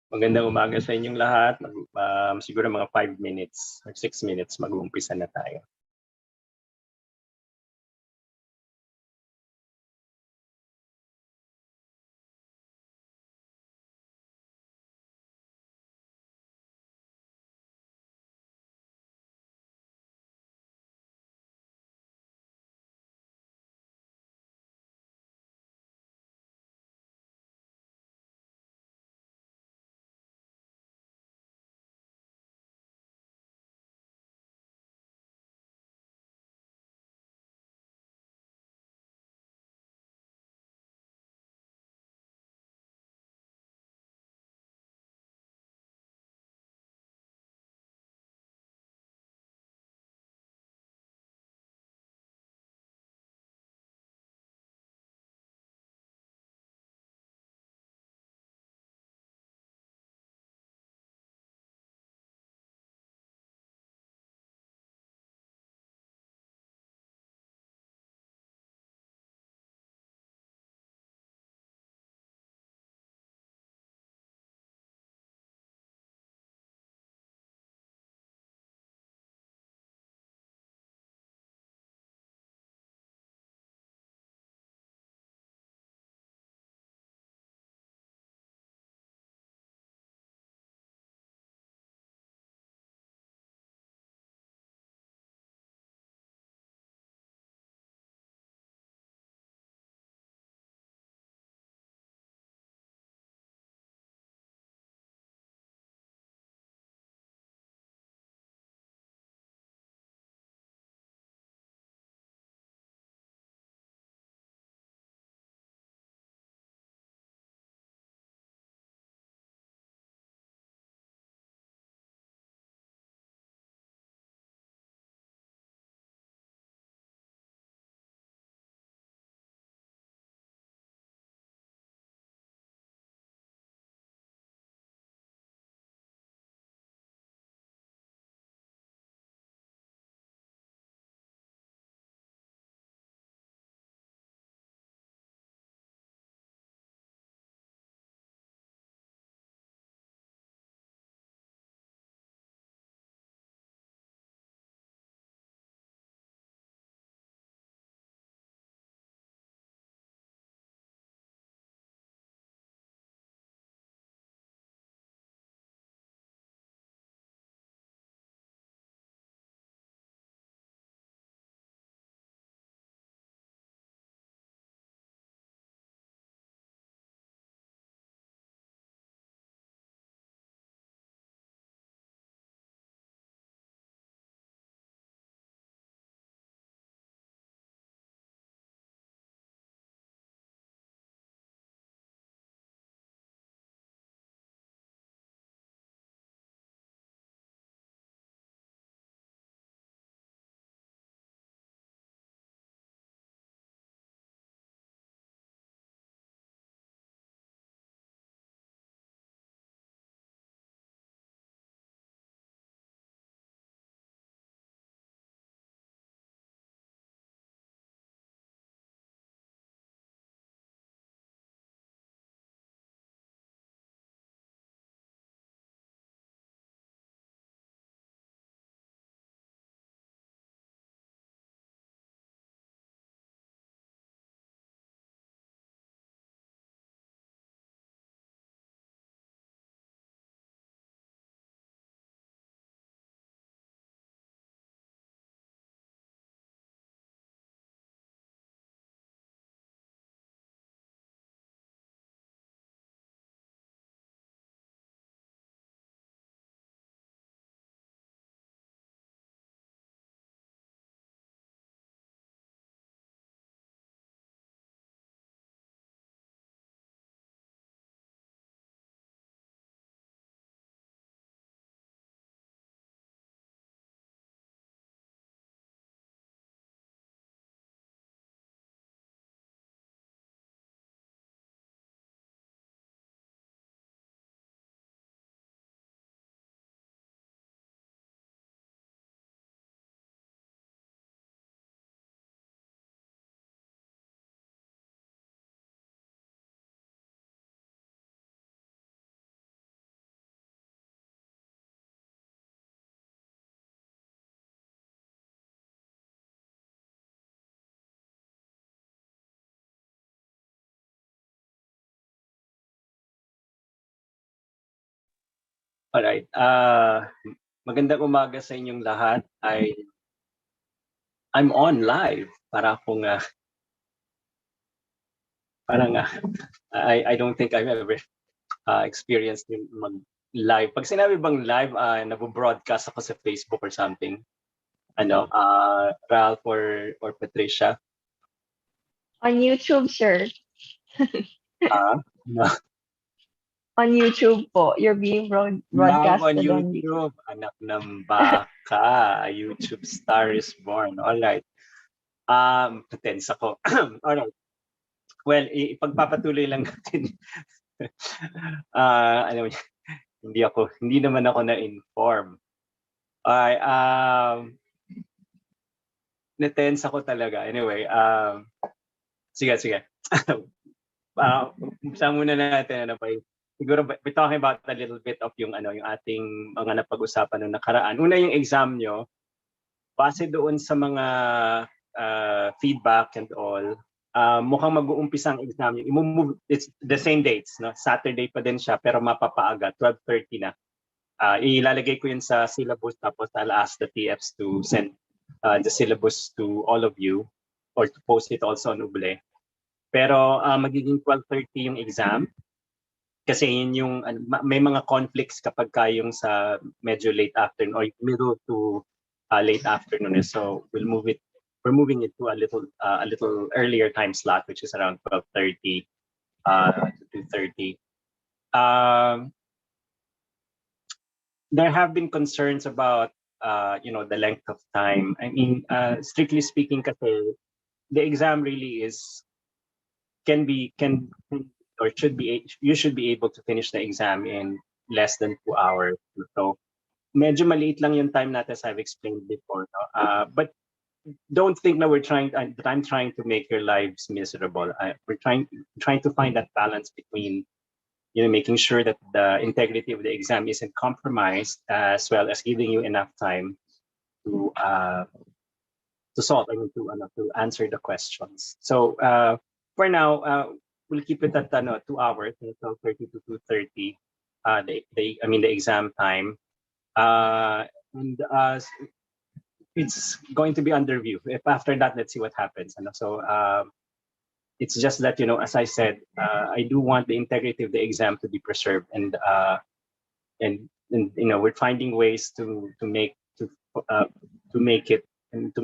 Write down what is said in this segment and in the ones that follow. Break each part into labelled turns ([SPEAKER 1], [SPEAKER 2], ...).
[SPEAKER 1] Magandang umaga sa inyong lahat. Siguro mga 5 minutes or 6 minutes mag-uumpisa na tayo. Alright. Magandang umaga sa inyong lahat. I'm on live. Para akong parang I don't think I've ever experienced yung mag-live. Pag sinabi bang live, nabo-broadcast ako sa Facebook or something. Ralph or Patricia.
[SPEAKER 2] On YouTube, sir.
[SPEAKER 1] No.
[SPEAKER 2] On YouTube po. You're being
[SPEAKER 1] Live on
[SPEAKER 2] broadcasted on YouTube.
[SPEAKER 1] YouTube. Anak ng baka. A YouTube star is born. Alright. Tense ako. Alright. Well, ipagpapatuloy lang natin. Hindi naman ako na-inform. Na-tense ako talaga. Anyway, sige. Umpisa muna natin siguro we're talking about a little bit of yung ating mga napag-usapan noong nakaraan. Una yung exam nyo, base doon sa mga feedback and all, mukhang mag-uumpisa ang exam nyo. It's the same dates, no? Saturday pa din siya pero mapapaaga, 12:30 na. Ilalagay ko yun sa syllabus tapos I'll ask the TFs to send the syllabus to all of you or to post it also on Uble. Pero magiging 12:30 yung exam kasi yun yung may mga conflicts kapag yung sa medyo late afternoon or middle to late afternoon. So we're moving it to a little earlier time slot, which is around 12:30 to 2:30. There have been concerns about the length of time. I mean, strictly speaking, kasi the exam really you should be able to finish the exam in less than 2 hours. So medyo maliit lang yung time natin, as I've explained before. No? But don't think that I'm trying to make your lives miserable. We're trying to find that balance between making sure that the integrity of the exam isn't compromised, as well as giving you enough time to solve, to answer the questions. So for now, we'll keep it at 2 hours, 12:30 to 2:30. The exam time, and it's going to be under review. If after that, let's see what happens. So it's just that as I said, I do want the integrity of the exam to be preserved, and we're finding ways to make it and to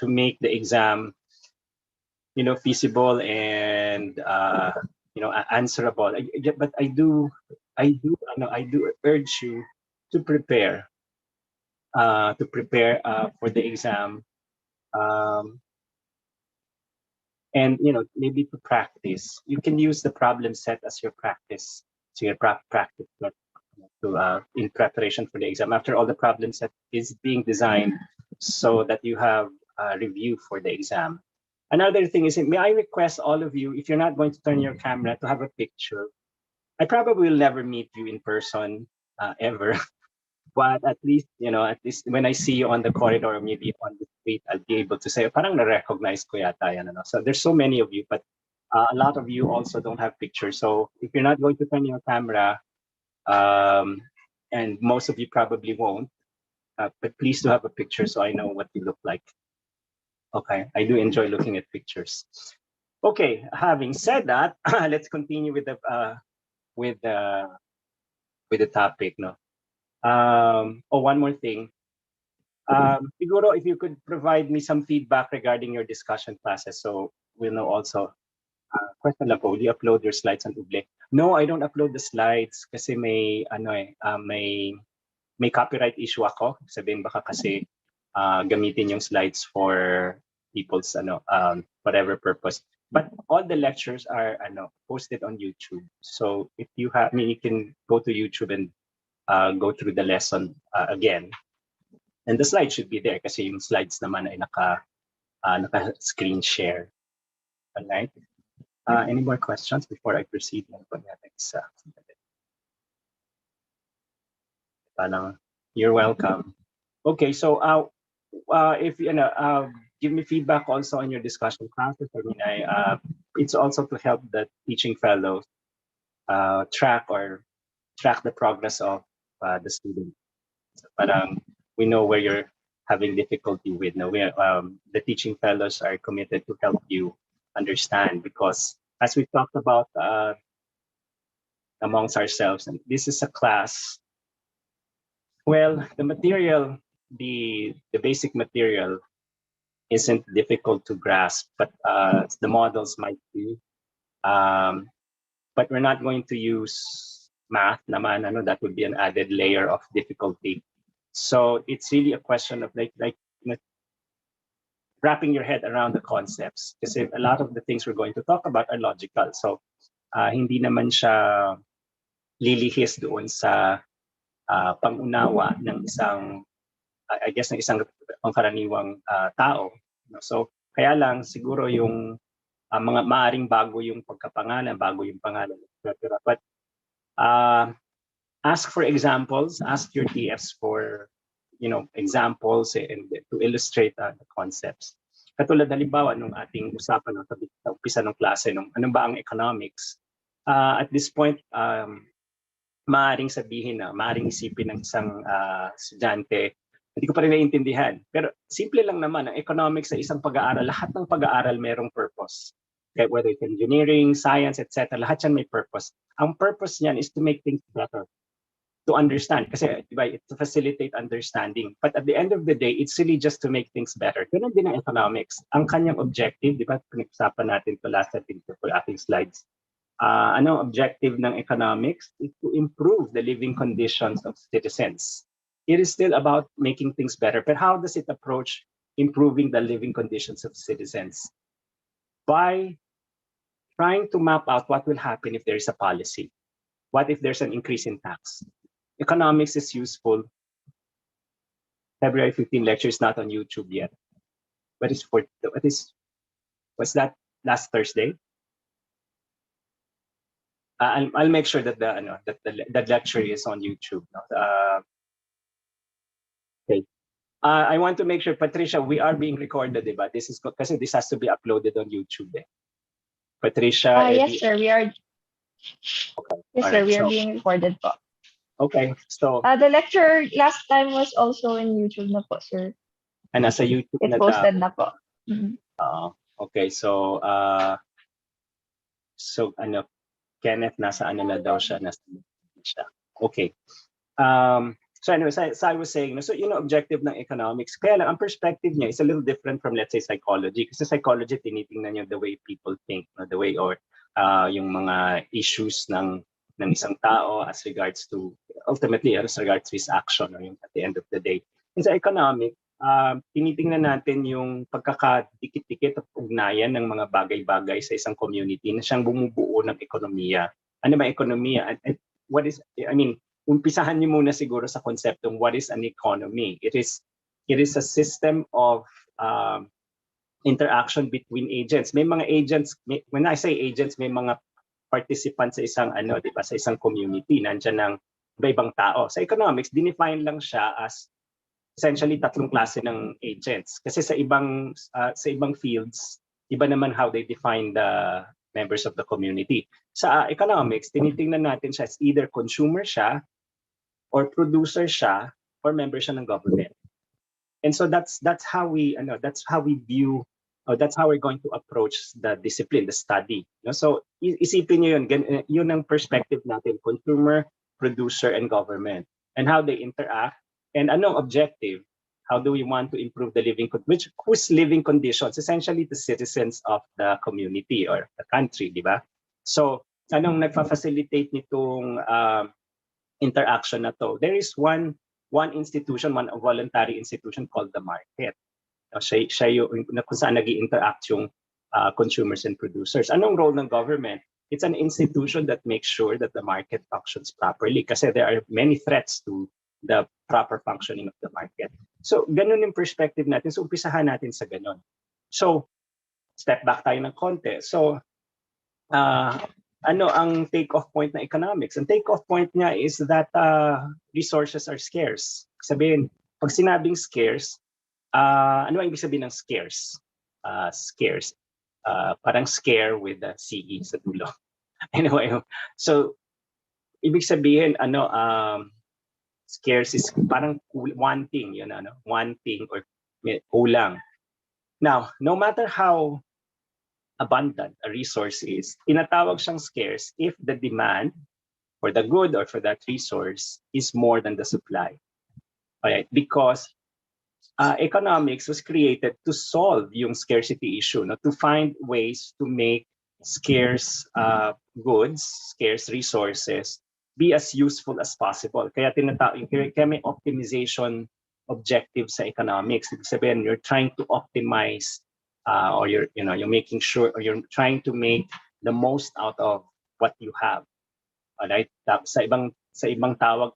[SPEAKER 1] make the exam feasible and answerable. But I do urge you to prepare for the exam, and maybe to practice. You can use the problem set as your practice, so your practice set in preparation for the exam. After all, the problem set is being designed so that you have a review for the exam. Another thing is, may I request all of you, if you're not going to turn your camera, to have a picture. I probably will never meet you in person ever, but at least when I see you on the corridor or maybe on the street, I'll be able to say, parang na-recognize ko yata yan. So there's so many of you, but a lot of you also don't have pictures. So if you're not going to turn your camera, and most of you probably won't, but please do have a picture so I know what you look like. Okay, I do enjoy looking at pictures. Okay, having said that, let's continue with the topic. No. One more thing. Siguro, if you could provide me some feedback regarding your discussion classes, so we'll know also. Question lang po, will you upload your slides on Uble? No, I don't upload the slides kasi may copyright issue ako. Sabihin baka kasi gamitin yung slides for people's whatever purpose. But all the lectures are posted on YouTube. So if you you can go to YouTube and go through the lesson again. And the slides should be there kasi yung slides naman ay naka screen share. All right. Any more questions before I proceed? You're welcome. Okay, so if give me feedback also on your discussion classes. I mean, it's also to help the teaching fellows track the progress of the student. So parang we know where you're having difficulty with. Now, the teaching fellows are committed to help you understand because as we talked about amongst ourselves, and this is a class. Well, the material, the basic material isn't difficult to grasp, but the models might be. Um, but we're not going to use math naman, ano, that would be an added layer of difficulty. So it's really a question of wrapping your head around the concepts. Kasi a lot of the things we're going to talk about are logical. So hindi naman siya lilihis doon sa pangunawa ng isang, I guess, ng isang pangkaraniwang tao. So kaya lang siguro yung mga maaring bago yung pagkapangalan, bago yung pangalan, etc. But ask for examples, ask your TFs for examples and to illustrate the concepts. Katulad halimbawa nung ating usapan sa umpisa ng klase nung ano ba ang economics. At this point, maaring sabihin maaring isipin ng isang estudyante, hindi ko pa rin naiintindihan. Pero simple lang naman, ang economics sa isang pag-aaral, lahat ng pag-aaral merong purpose. Okay, whether it's engineering, science, etc., lahat yan may purpose. Ang purpose niyan is to make things better, to understand. Kasi, diba, to facilitate understanding. But at the end of the day, it's really just to make things better. Ganun din ang economics. Ang kanyang objective, di ba, pinag-usapan natin ito last ating slides. Anong objective ng economics is to improve the living conditions of citizens. It is still about making things better. But how does it approach improving the living conditions of citizens? By trying to map out what will happen if there is a policy. What if there's an increase in tax? Economics is useful. February 15 lecture is not on YouTube yet. What's that last Thursday? I'll make sure that the lecture is on YouTube. Okay. I want to make sure, Patricia, we are being recorded, diba? This has to be uploaded on YouTube. Patricia.
[SPEAKER 2] Yes, sir. We are.
[SPEAKER 1] Okay.
[SPEAKER 2] Yes, sir. We are being recorded po.
[SPEAKER 1] Okay. So.
[SPEAKER 2] The lecture last time was also in YouTube na po, sir.
[SPEAKER 1] Nasa YouTube
[SPEAKER 2] It's posted na po. Mm-hmm.
[SPEAKER 1] Okay. So Kenneth, nasa na daw siya, Okay. So anyway, so I was saying, so objective ng economics, kaya lang, ang perspective niya is a little different from, let's say, psychology. Kasi psychology, tinitingnan niya the way people think, the way or yung mga issues ng isang tao as regards to, ultimately, as regards to his action or yung at the end of the day. And sa economic, tinitingnan natin yung pagkakadikit-dikit at ugnayan ng mga bagay-bagay sa isang community na siyang bumubuo ng ekonomiya. Ano ba ekonomiya? What is, umpisahan niyo muna siguro sa konseptong what is an economy. It is a system of interaction between agents. May mga agents, when I say agents, may mga participants sa isang diba, sa isang community, nandiyan ng iba-ibang tao. Sa economics, dinefine lang siya as essentially tatlong klase ng agents. Kasi sa ibang fields, iba naman how they define the members of the community. Sa economics, tinitingnan natin siya as either consumer siya, or producer siya, or member siya ng government. And so that's how we view, or that's how we're going to approach the discipline, the study. So isipin niyo yun ang perspective natin, consumer, producer, and government, and how they interact, and anong objective. How do we want to improve the whose living conditions? Essentially, the citizens of the community or the country, di ba? So, anong nagfa-facilitate nitong interaction na to? There is one institution, one voluntary institution called the market. Siya yung kung saan nag-i-interact yung consumers and producers. Anong role ng government? It's an institution that makes sure that the market functions properly kasi there are many threats to the proper functioning of the market. So, ganun yung perspective natin. So, umpisahan natin sa ganun. So, step back tayo ng konti. So, ano ang take-off point ng economics? Ang take-off point niya is that resources are scarce. Sabihin, pag sinabing scarce, ano ang ibig sabihin ng scarce? Scarce. Parang scare with the CE sa dulo. Anyway, so, ibig sabihin, Scarce is parang wanting, yun ano, wanting or kulang. Now, no matter how abundant a resource is, tinatawag siyang scarce if the demand for the good or for that resource is more than the supply. All right, because economics was created to solve yung scarcity issue, no? To find ways to make scarce goods, scarce resources be as useful as possible. Kaya kaya may optimization objective sa economics. Ibig sabihin, you're trying to optimize or you're making sure, or you're trying to make the most out of what you have. Alright? Sa ibang tawag,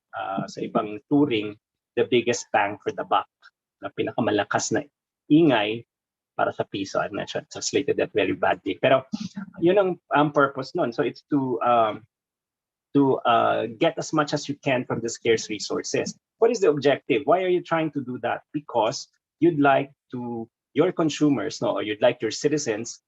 [SPEAKER 1] sa ibang turing, the biggest bang for the buck, na pinakamalakas na ingay para sa piso. I'm not sure, translated that very badly. Pero yun ang purpose nun. So it's to get as much as you can from the scarce resources. What is the objective? Why are you trying to do that? Because you'd like your consumers, no, or you'd like your citizens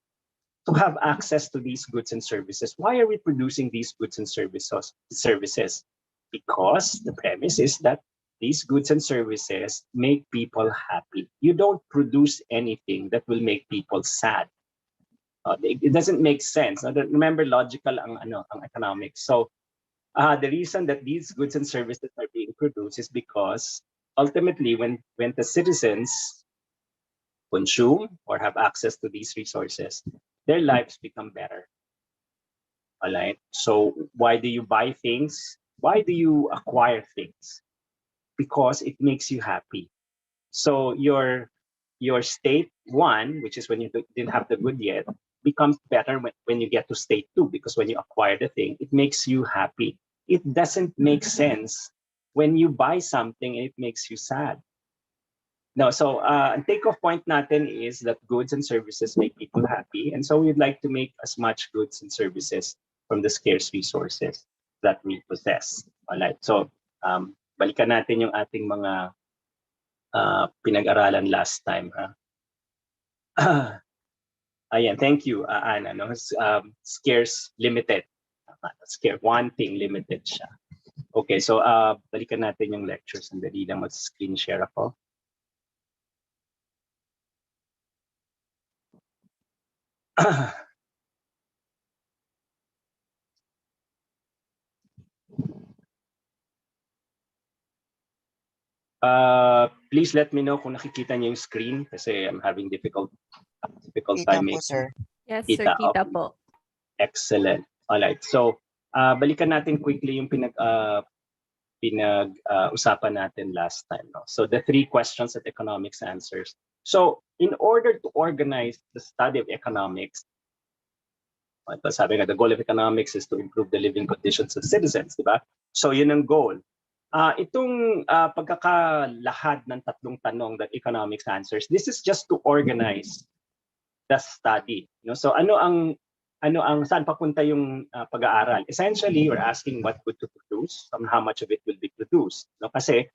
[SPEAKER 1] to have access to these goods and services. Why are we producing these goods and services? Because the premise is that these goods and services make people happy. You don't produce anything that will make people sad. It doesn't make sense. Remember, logical ang economics. So the reason that these goods and services are being produced is because ultimately, when the citizens consume or have access to these resources, their lives become better. All right. So why do you buy things? Why do you acquire things? Because it makes you happy. So your state one, which is when you didn't have the good yet, becomes better when you get to state two, because when you acquire the thing, it makes you happy. It doesn't make sense when you buy something and it makes you sad. No, so ang take-off point natin is that goods and services make people happy, and so we'd like to make as much goods and services from the scarce resources that we possess. Alright, so balikan natin yung ating mga pinag-aralan last time. Ayan, thank you, Anna. No? Scarce, limited. Scarce, wanting, limited siya. Okay, so balikan natin yung lectures. Sandali lang, mag-screen share ako. Please let me know kung nakikita niyo yung screen kasi I'm having difficult time making.
[SPEAKER 3] Sir.
[SPEAKER 4] Yes, sir, kita
[SPEAKER 1] okay.
[SPEAKER 4] po.
[SPEAKER 1] Excellent. Alright, so balikan natin quickly yung pinag-usapan natin last time. No? So the 3 questions that economics answers. So in order to organize the study of economics, sabi nga, the goal of economics is to improve the living conditions of citizens, di ba? So yun ang goal. Itong pagkakalahad ng tatlong tanong that economics answers, this is just to organize the study. You know? So ano ang saan papunta yung pag-aaral? Essentially, we're asking what good to produce and how much of it will be produced. No? Kasi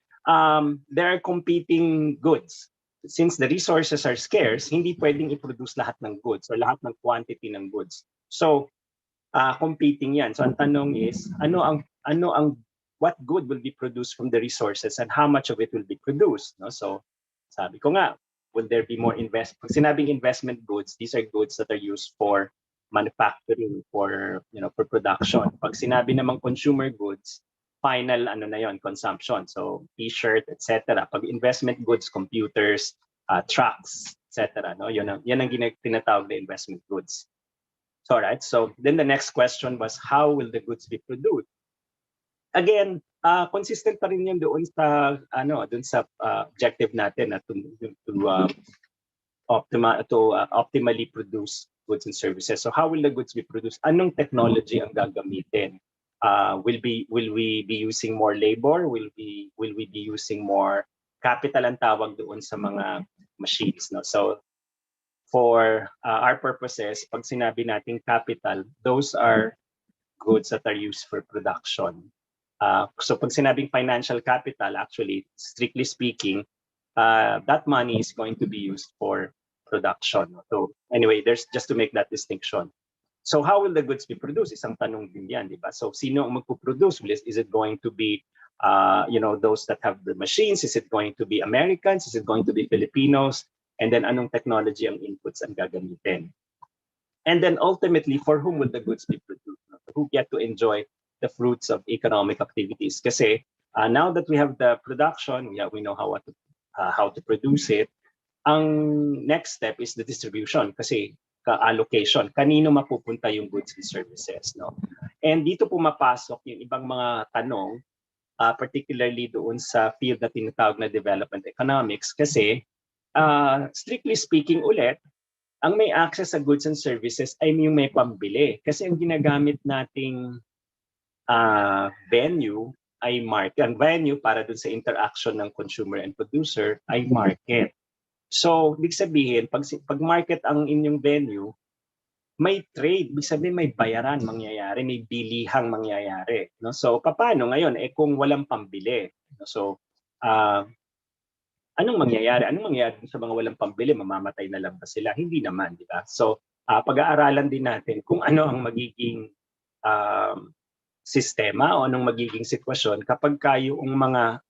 [SPEAKER 1] there are competing goods. Since the resources are scarce, hindi pwedeng i-produce lahat ng goods or lahat ng quantity ng goods. So competing yan. So ang tanong is, what good will be produced from the resources and how much of it will be produced? No? So sabi ko nga, will there be more investment? Pag sinabing investment goods, these are goods that are used for manufacturing, for production. Pag sinabi namang consumer goods, final na yon, consumption. So t-shirt, etc. Pag investment goods, computers, trucks, etc. No? Yan ang tinatawag na investment goods. So, all right. So then the next question was, how will the goods be produced? Again, consistent pa rin yun doon sa objective natin na to optimally produce goods and services. So how will the goods be produced? Anong technology ang gagamitin? Will we be using more labor? Will we be using more capital ang tawag doon sa mga machines? No? So for our purposes, pag sinabi natin capital, those are goods that are used for production. So pag sinabing financial capital, actually, strictly speaking, that money is going to be used for production. So anyway, there's just to make that distinction. So how will the goods be produced? Isang tanong din yan, di ba? So sino ang magpo-produce? Is it going to be those that have the machines? Is it going to be Americans? Is it going to be Filipinos? And then anong technology ang inputs ang gagamitin? And then ultimately, for whom will the goods be produced? Who get to enjoy the fruits of economic activities? Kasi now that we have the production, we know how to produce it. Ang next step is the distribution kasi allocation. Kanino mapupunta yung goods and services, no? And dito pumapasok yung ibang mga tanong, particularly doon sa field na tinatawag na development economics kasi strictly speaking ulit, ang may access sa goods and services ay yung may pambili. Kasi ang ginagamit nating venue ay market. Ang venue para dun sa interaction ng consumer and producer ay market. So, ibig sabihin, pag market ang inyong venue, may trade, ibig sabihin may bayaran mangyayari, may bilihang mangyayari. No? So, paano ngayon? Kung walang pambili. No? So, anong mangyayari? Anong mangyayari sa mga walang pambili? Mamamatay na lang ba sila? Hindi naman, di ba? So, pag-aaralan din natin kung ano ang magiging sistema o anong magiging sitwasyon kapag yung mga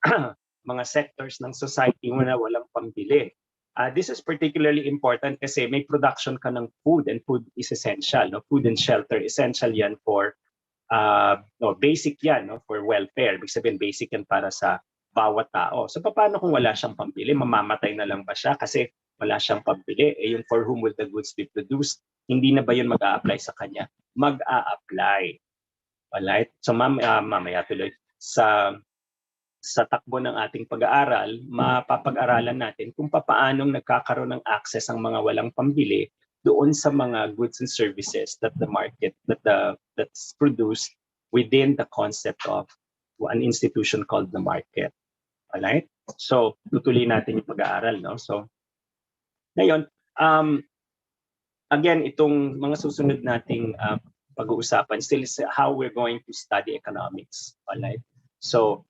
[SPEAKER 1] mga sectors ng society mo na walang pambili. This is particularly important kasi may production ka ng food and food is essential. No? Food and shelter, essential yan for, basic yan for welfare. Ibig sabihin, basic yan para sa bawat tao. So paano kung wala siyang pambili? Mamamatay na lang ba siya kasi wala siyang pambili? Yung for whom will the goods be produced? Hindi na ba yun mag-a-apply sa kanya? Mag-a-apply. Alright? So mamaya tuloy sa takbo ng ating pag-aaral, mapapag-aralan natin kung paanong nagkakaroon ng access ang mga walang pambili doon sa mga goods and services that the market that's produced within the concept of an institution called the market. Alright? So, tutuloy natin yung pag-aaral, no? So, ngayon, again, itong mga susunod nating pag-uusapan still is how we're going to study economics. Alright? So,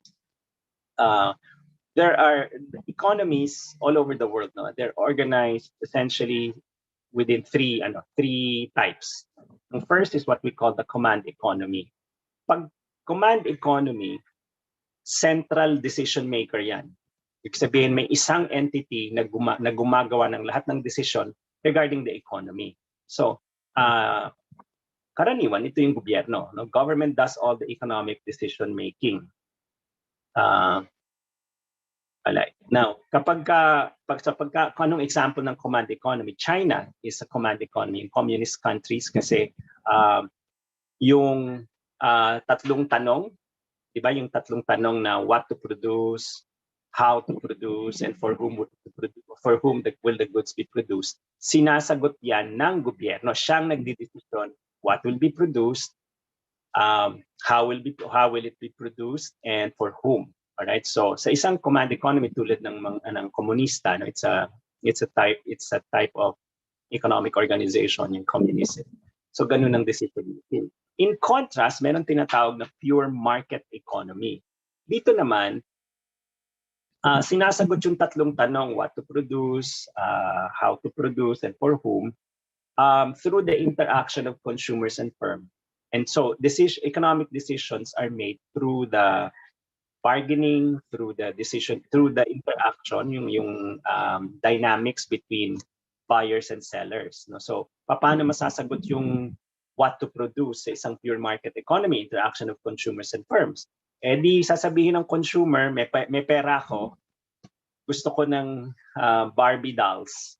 [SPEAKER 1] there are economies all over the world. No? They're organized essentially within three types. The first is what we call the command economy. Pag command economy, central decision maker yan. Ibig sabihin, may isang entity na gumagawa ng lahat ng decision regarding the economy. So, karaniwan, ito yung gobyerno. No? Government does all the economic decision making. Now, anong example ng command economy? China is a command economy in communist countries kasi yung tatlong tanong, di ba yung tatlong tanong na what to produce, how to produce, and for whom will the goods be produced, sinasagot yan ng gobyerno. Siyang nagdidesisyon what will be produced, how will it be produced, and for whom. All right. So sa isang command economy tulad ng komunista, no, it's a type of economic organization, yung communism. So ganun ang decision making. In contrast, meron tinatawag na pure market economy. Dito naman, sinasagot yung tatlong tanong, what to produce, how to produce, and for whom, through the interaction of consumers and firms. And so economic decisions are made through the bargaining, through the interaction, yung dynamics between buyers and sellers. No? So, paano masasagot yung what to produce sa isang pure market economy, interaction of consumers and firms? Di sasabihin ng consumer, may pera ako, gusto ko ng Barbie dolls.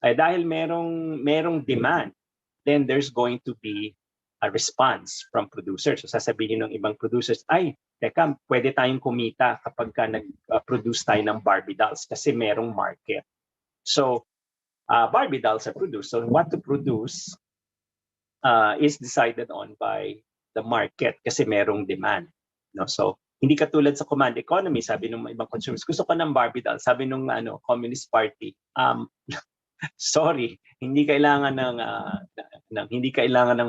[SPEAKER 1] Dahil merong demand, then there's going to be a response from producers. So sasabihin ng ibang producers, teka, pwede tayong kumita kapag nag-produce tayo ng Barbie dolls kasi merong market. So, Barbie dolls are produced. So, what to produce is decided on by the market kasi merong demand. No? So, hindi katulad sa command economy, sabi ng ibang consumers, gusto ko ng Barbie doll. Sabi ng Communist Party, sorry, hindi kailangan ng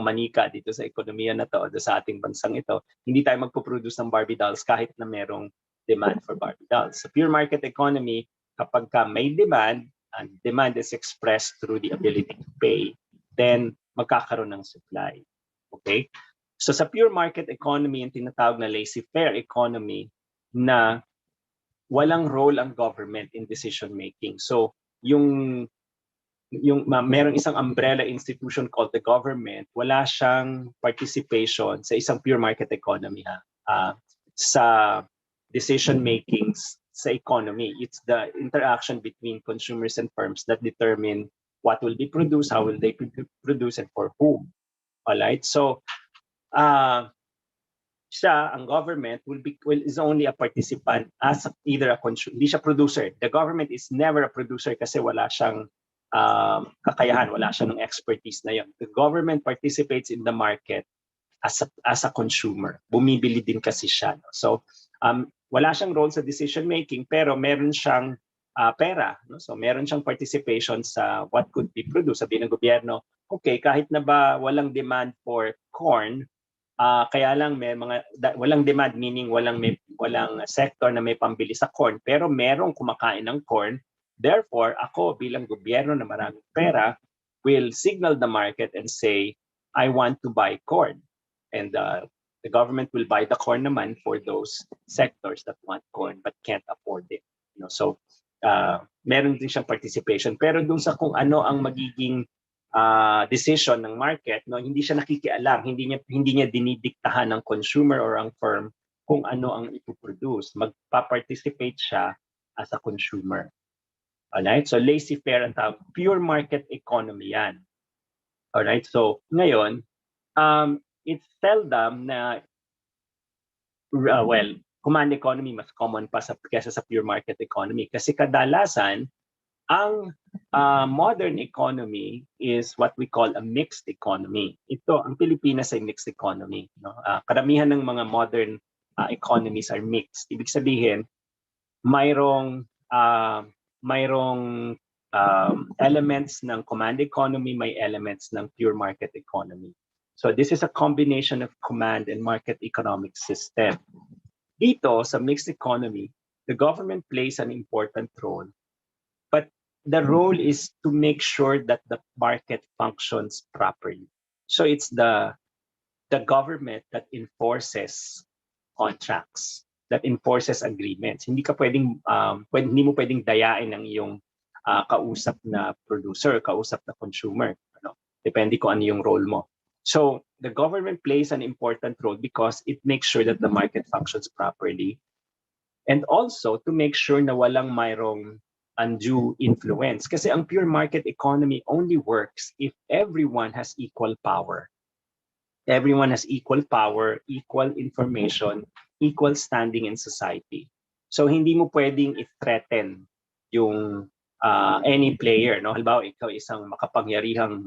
[SPEAKER 1] manika dito sa ekonomiya na to o sa ating bansang ito. Hindi tayo magpo-produce ng Barbie dolls kahit na merong demand for Barbie dolls. Sa pure market economy, kapag may demand, and demand is expressed through the ability to pay, then magkakaroon ng supply. Okay? So sa pure market economy, yung tinatawag na laissez-faire economy, na walang role ang government in decision making. So yung merong isang umbrella institution called the government, wala siyang participation sa isang pure market economy, sa decision making sa economy. It's the interaction between consumers and firms that determine what will be produced, how will they produce, and for whom. All right. So siya, ang government, is only a participant as either a consumer. Hindi siya producer. The government is never a producer kasi wala siyang kakayahan, wala siya ng expertise na yun. The government participates in the market as a consumer. Bumibili din kasi siya. No? So wala siyang role sa decision making, pero meron siyang pera. No? So meron siyang participation sa what could be produced. Sabihin ng gobyerno, okay, kahit na ba walang demand for corn, kaya lang may walang demand, meaning walang sector na may pambili sa corn, pero merong kumakain ng corn. Therefore, ako bilang gobyerno na maraming pera will signal the market and say, I want to buy corn. And the government will buy the corn naman for those sectors that want corn but can't afford it. You know, so meron din siyang participation. Pero dun sa kung ano ang magiging decision ng market, no, hindi siya nakikialam, hindi niya dinidiktahan ng consumer or ang firm kung ano ang ipoproduce. Magpa-participate siya as a consumer. Alright? So laissez-faire ang tawag. Pure market economy yan. Alright? So ngayon, it's seldom na command economy mas common pa kaysa sa pure market economy kasi kadalasan ang modern economy is what we call a mixed economy. Ito, ang Pilipinas ay mixed economy. No? Karamihan ng mga modern economies are mixed. Ibig sabihin, mayroong elements ng command economy, may elements ng pure market economy. So this is a combination of command and market economic system. Dito, sa mixed economy, the government plays an important role, but the role is to make sure that the market functions properly. So it's the government that enforces contracts, that enforces agreements. Hindi mo pwedeng dayain ng iyong kausap na producer, kausap na consumer. Ano? Depende kung ano yung role mo. So the government plays an important role because it makes sure that the market functions properly, and also to make sure na walang mayroong undue influence. Kasi ang pure market economy only works if everyone has equal power. Everyone has equal power, equal information, equal standing in society. So hindi mo pwedeng i-threaten yung any player. No? Halimbawa, ikaw isang makapangyarihang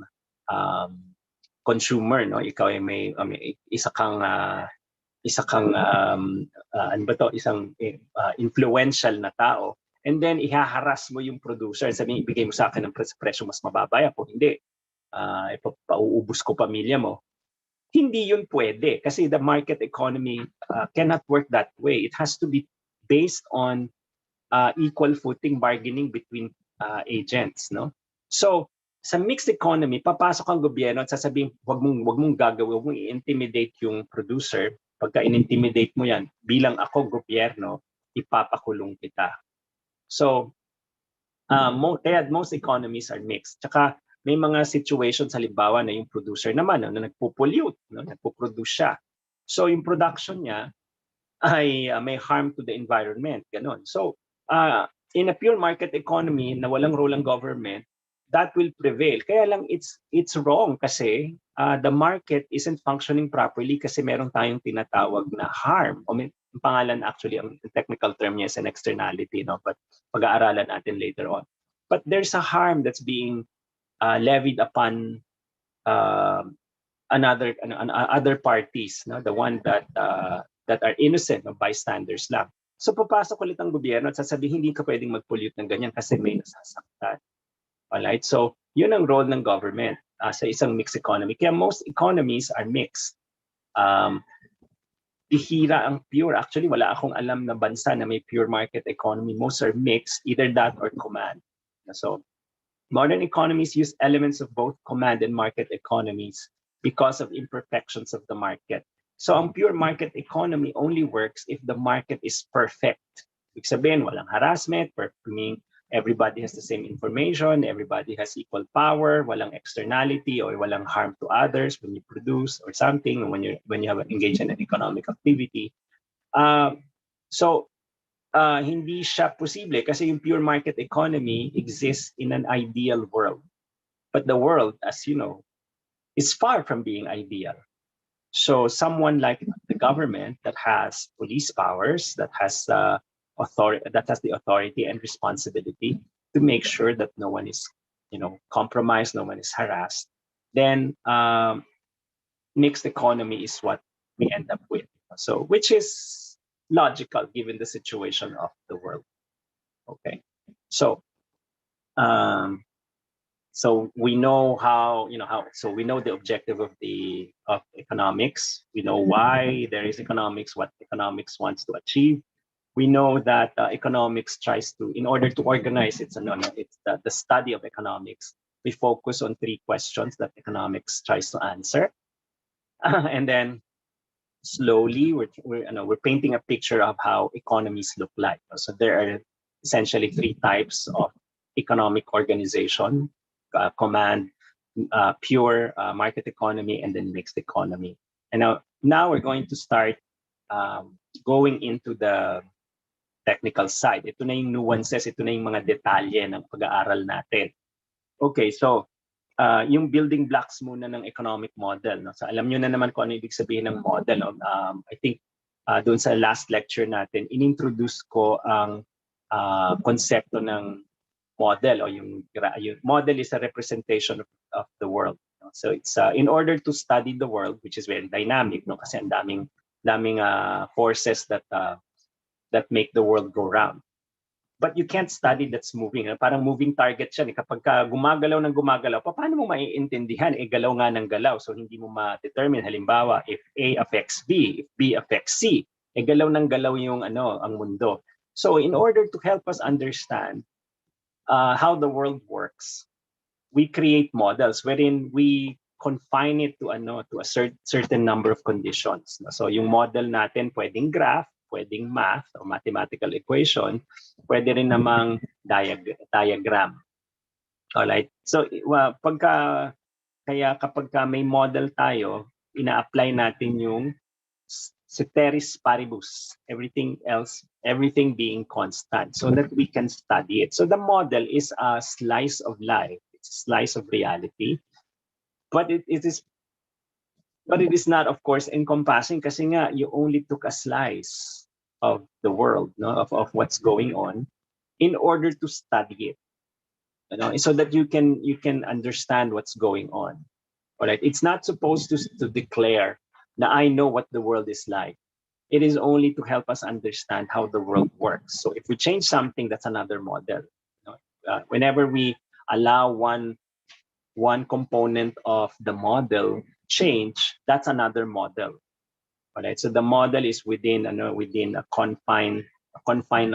[SPEAKER 1] consumer, no? Ikaw ay may isa kang isang influential na tao. And then ihaharas mo yung producer, sabihin ibigay mo sa akin ng presyo mas mababa, kung hindi pauubos ko pamilya mo. Hindi yun pwede kasi the market economy cannot work that way. It has to be based on equal footing bargaining between agents, no? So sa mixed economy, papasok ang gobyerno at sasabihin, wag mong gagawin, wag mong i-intimidate yung producer. Pagka in-intimidate mo yan, bilang ako gobyerno, ipapakulong kita. So, most economies are mixed. Tsaka may mga situations, halimbawa na yung producer naman na nagpo-pollute, no? Nagpo-produce siya. So yung production niya ay may harm to the environment. Ganon. So in a pure market economy na walang role ng government, that will prevail. Kaya lang it's wrong kasi the market isn't functioning properly kasi meron tayong tinatawag na harm. Ang pangalan actually, ang technical term niya is an externality, no? But pag-aaralan natin later on. But there's a harm that's being levied upon other parties, no? The one that are innocent, no? Bystanders lang. So papasok ulit ang gobyerno at sasabihin hindi ka pwedeng mag-pollute ng ganyan kasi may nasasaktan. Alright? So yun ang role ng government sa isang mixed economy. Kaya most economies are mixed. Bihira ang pure. Actually, wala akong alam na bansa na may pure market economy. Most are mixed, either that or command. So modern economies use elements of both command and market economies because of imperfections of the market. So ang pure market economy only works if the market is perfect. Ibig sabihin, walang harassment, meaning everybody has the same information, everybody has equal power, walang externality or walang harm to others when you produce or something, when you have engaged in an economic activity. So hindi siya posible kasi yung pure market economy exists in an ideal world. But the world, as you know, is far from being ideal. So someone like the government that has police powers, that has the authority and responsibility to make sure that no one is, compromised, no one is harassed, then mixed economy is what we end up with. So, which is logical given the situation of the world. Okay, so so we know so we know the objective of economics. We know why there is economics, what economics wants to achieve. We know that economics tries to, in order to organize, it's the study of economics. We focus on 3 questions that economics tries to answer, and then slowly we're painting a picture of how economies look like. So there are essentially 3 types of economic organization: command, pure market economy, and then mixed economy. And now we're going to start going into the technical side. Ito na yung nuances, ito na yung mga detalye ng pag-aaral natin. Okay, so yung building blocks muna ng economic model. No? So alam nyo na naman kung ano ibig sabihin ng model. No? I think doon sa last lecture natin, inintroduce ko ang konsepto ng model, o yung model is a representation of the world. No? So it's in order to study the world, which is very dynamic, no? Kasi ang daming forces that make the world go round. But you can't study that's moving. Parang moving target siya. Kapag gumagalaw ng gumagalaw, paano mo maiintindihan? Galaw nga ng galaw. So hindi mo ma-determine. Halimbawa, if A affects B, if B affects C, galaw ng galaw yung ang mundo. So in order to help us understand how the world works, we create models wherein we confine it to a certain number of conditions. So yung model natin pwedeng graph, pwedeng math o mathematical equation, pwede rin namang diagram. Alright? So kapag may model tayo, ina-apply natin yung ceteris paribus, everything being constant, so that we can study it. So the model is a slice of life, it's a slice of reality, but it is not, of course, encompassing kasi nga you only took a slice of the world, no, of what's going on, in order to study it, so that you can understand what's going on. All right, it's not supposed to declare that I know what the world is like. It is only to help us understand how the world works. So if we change something, that's another model. Whenever we allow one component of the model change, that's another model. All right, so the model is within a confine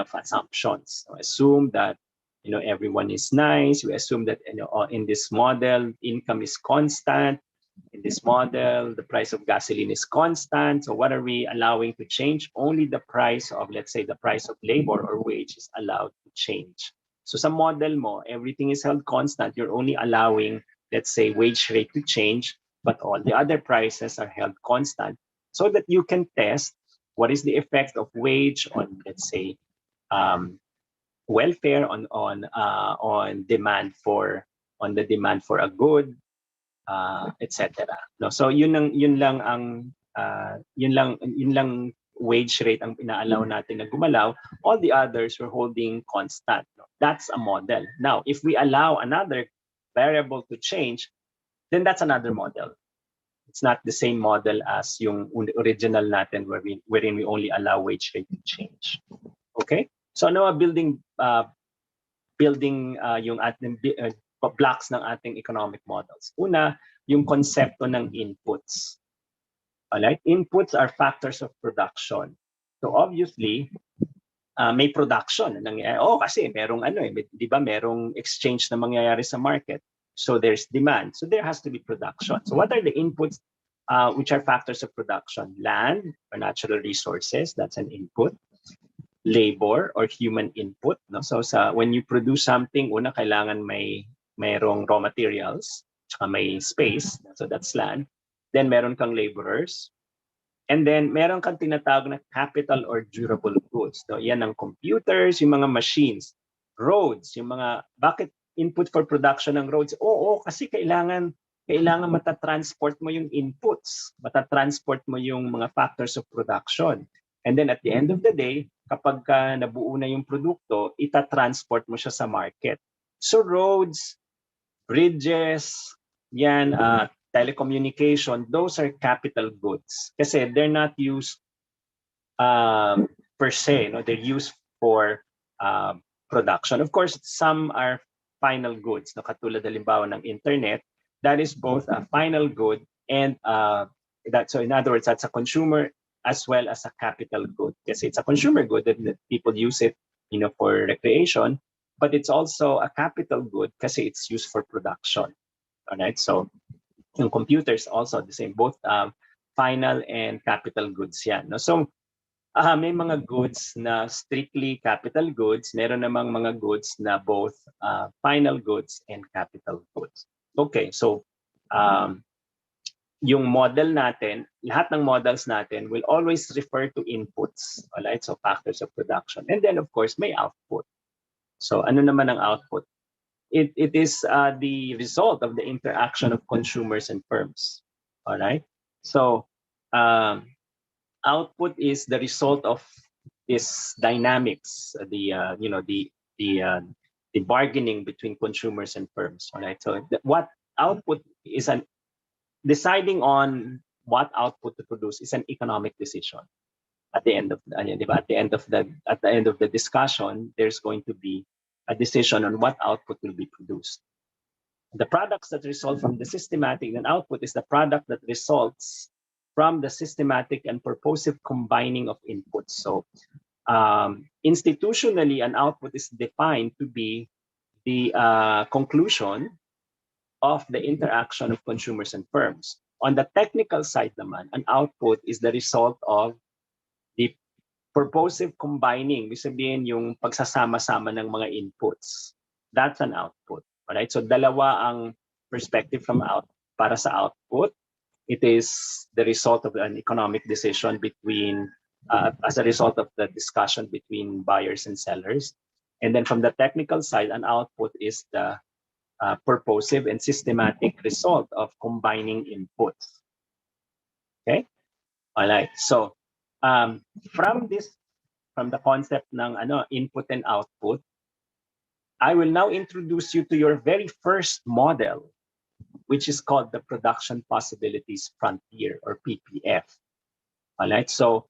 [SPEAKER 1] of assumptions. So assume that everyone is nice. We assume that in this model income is constant. In this model, the price of gasoline is constant. So what are we allowing to change? Only the price of, let's say, the price of labor or wage is allowed to change. So sa model mo, everything is held constant. You're only allowing, let's say, wage rate to change, but all the other prices are held constant, so that you can test what is the effect of wage on, let's say, welfare, on demand for a good, etc. No, so yun lang wage rate ang inaalaw natin na gumalaw. All the others we're holding constant. No? That's a model. Now, if we allow another variable to change, then that's another model. It's not the same model as yung original natin wherein we only allow wage rate to change. Okay? So ano building yung ating blocks ng ating economic models. Una, yung konsepto ng inputs. Alright? Inputs are factors of production. So obviously, may production na nangyayari. Kasi merong di ba, merong exchange na mangyayari sa market. So there's demand. So there has to be production. So what are the inputs which are factors of production? Land or natural resources, that's an input. Labor or human input. No? So when you produce something, una kailangan mayroong raw materials, tsaka may space, so that's land. Then meron kang laborers. And then meron kang tinatawag na capital or durable goods. So yan ang computers, yung mga machines, roads, yung mga, bakit input for production ng roads? Oo, kasi kailangan matatransport mo yung inputs, matatransport mo yung mga factors of production. And then at the end of the day, kapag nabuo na yung produkto, itatransport mo siya sa market. So roads, bridges, yan, telecommunication, those are capital goods. Kasi they're not used per se, no? They're used for production. Of course, some are final goods, no? Katulad halimbawa ng internet, that is both a final good and so in other words, that's a consumer as well as a capital good. Kasi it's a consumer good that people use it, for recreation, but it's also a capital good kasi it's used for production. All right, so yung computers also the same, both final and capital goods yan. No? So may mga goods na strictly capital goods, meron namang mga goods na both final goods and capital goods. Okay, so yung model natin, lahat ng models natin will always refer to inputs, alright? So factors of production. And then of course, may output. So ano naman ang output? It is the result of the interaction of consumers and firms, alright? So output is the result of this dynamics, the bargaining between consumers and firms, alright? So what output is deciding on what output to produce is an economic decision. At the end of the discussion, there's going to be a decision on what output will be produced. The products that result from the systematic and output is the product that results from the systematic and purposive combining of inputs. So institutionally, an output is defined to be the conclusion of the interaction of consumers and firms. On the technical side naman, an output is the result of the purposive combining, ibig sabihin yung pagsasama-sama ng mga inputs. That's an output. Alright? So dalawa ang perspective para sa output. It is the result of an economic decision between, as a result of the discussion between buyers and sellers. And then from the technical side, an output is the purposive and systematic result of combining inputs. Okay? All right. So from the concept ng input and output, I will now introduce you to your very first model, which is called the Production Possibilities Frontier or PPF. All right. So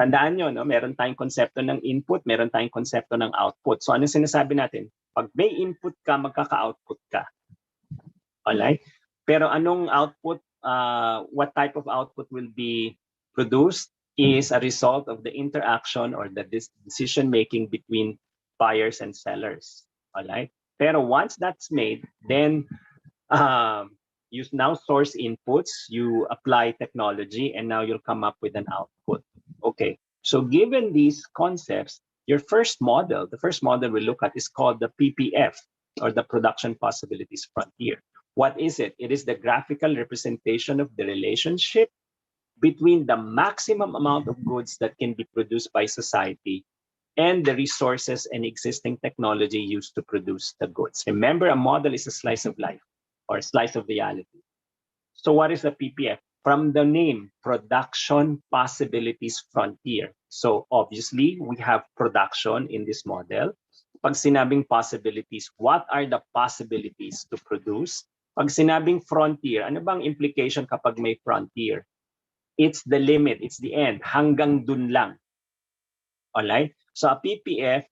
[SPEAKER 1] tandaan nyo, no? Meron tayong konsepto ng input, meron tayong konsepto ng output. So ano sinasabi natin? Pag may input ka, magkaka-output ka. Alright? Pero anong output, what type of output will be produced is a result of the interaction or the decision-making between buyers and sellers. Alright? Pero once that's made, then you now source inputs, you apply technology, and now you'll come up with an output. Okay, so given these concepts, the first model we'll look at is called the PPF, or the Production Possibilities Frontier. What is it? It is the graphical representation of the relationship between the maximum amount of goods that can be produced by society and the resources and existing technology used to produce the goods. Remember, a model is a slice of life or a slice of reality. So what is the PPF? From the name, Production Possibilities Frontier. So obviously, we have production in this model. Pag sinabing possibilities, what are the possibilities to produce? Pag sinabing frontier, ano bang implication kapag may frontier? It's the limit, it's the end. Hanggang dun lang. Alright? So a PPF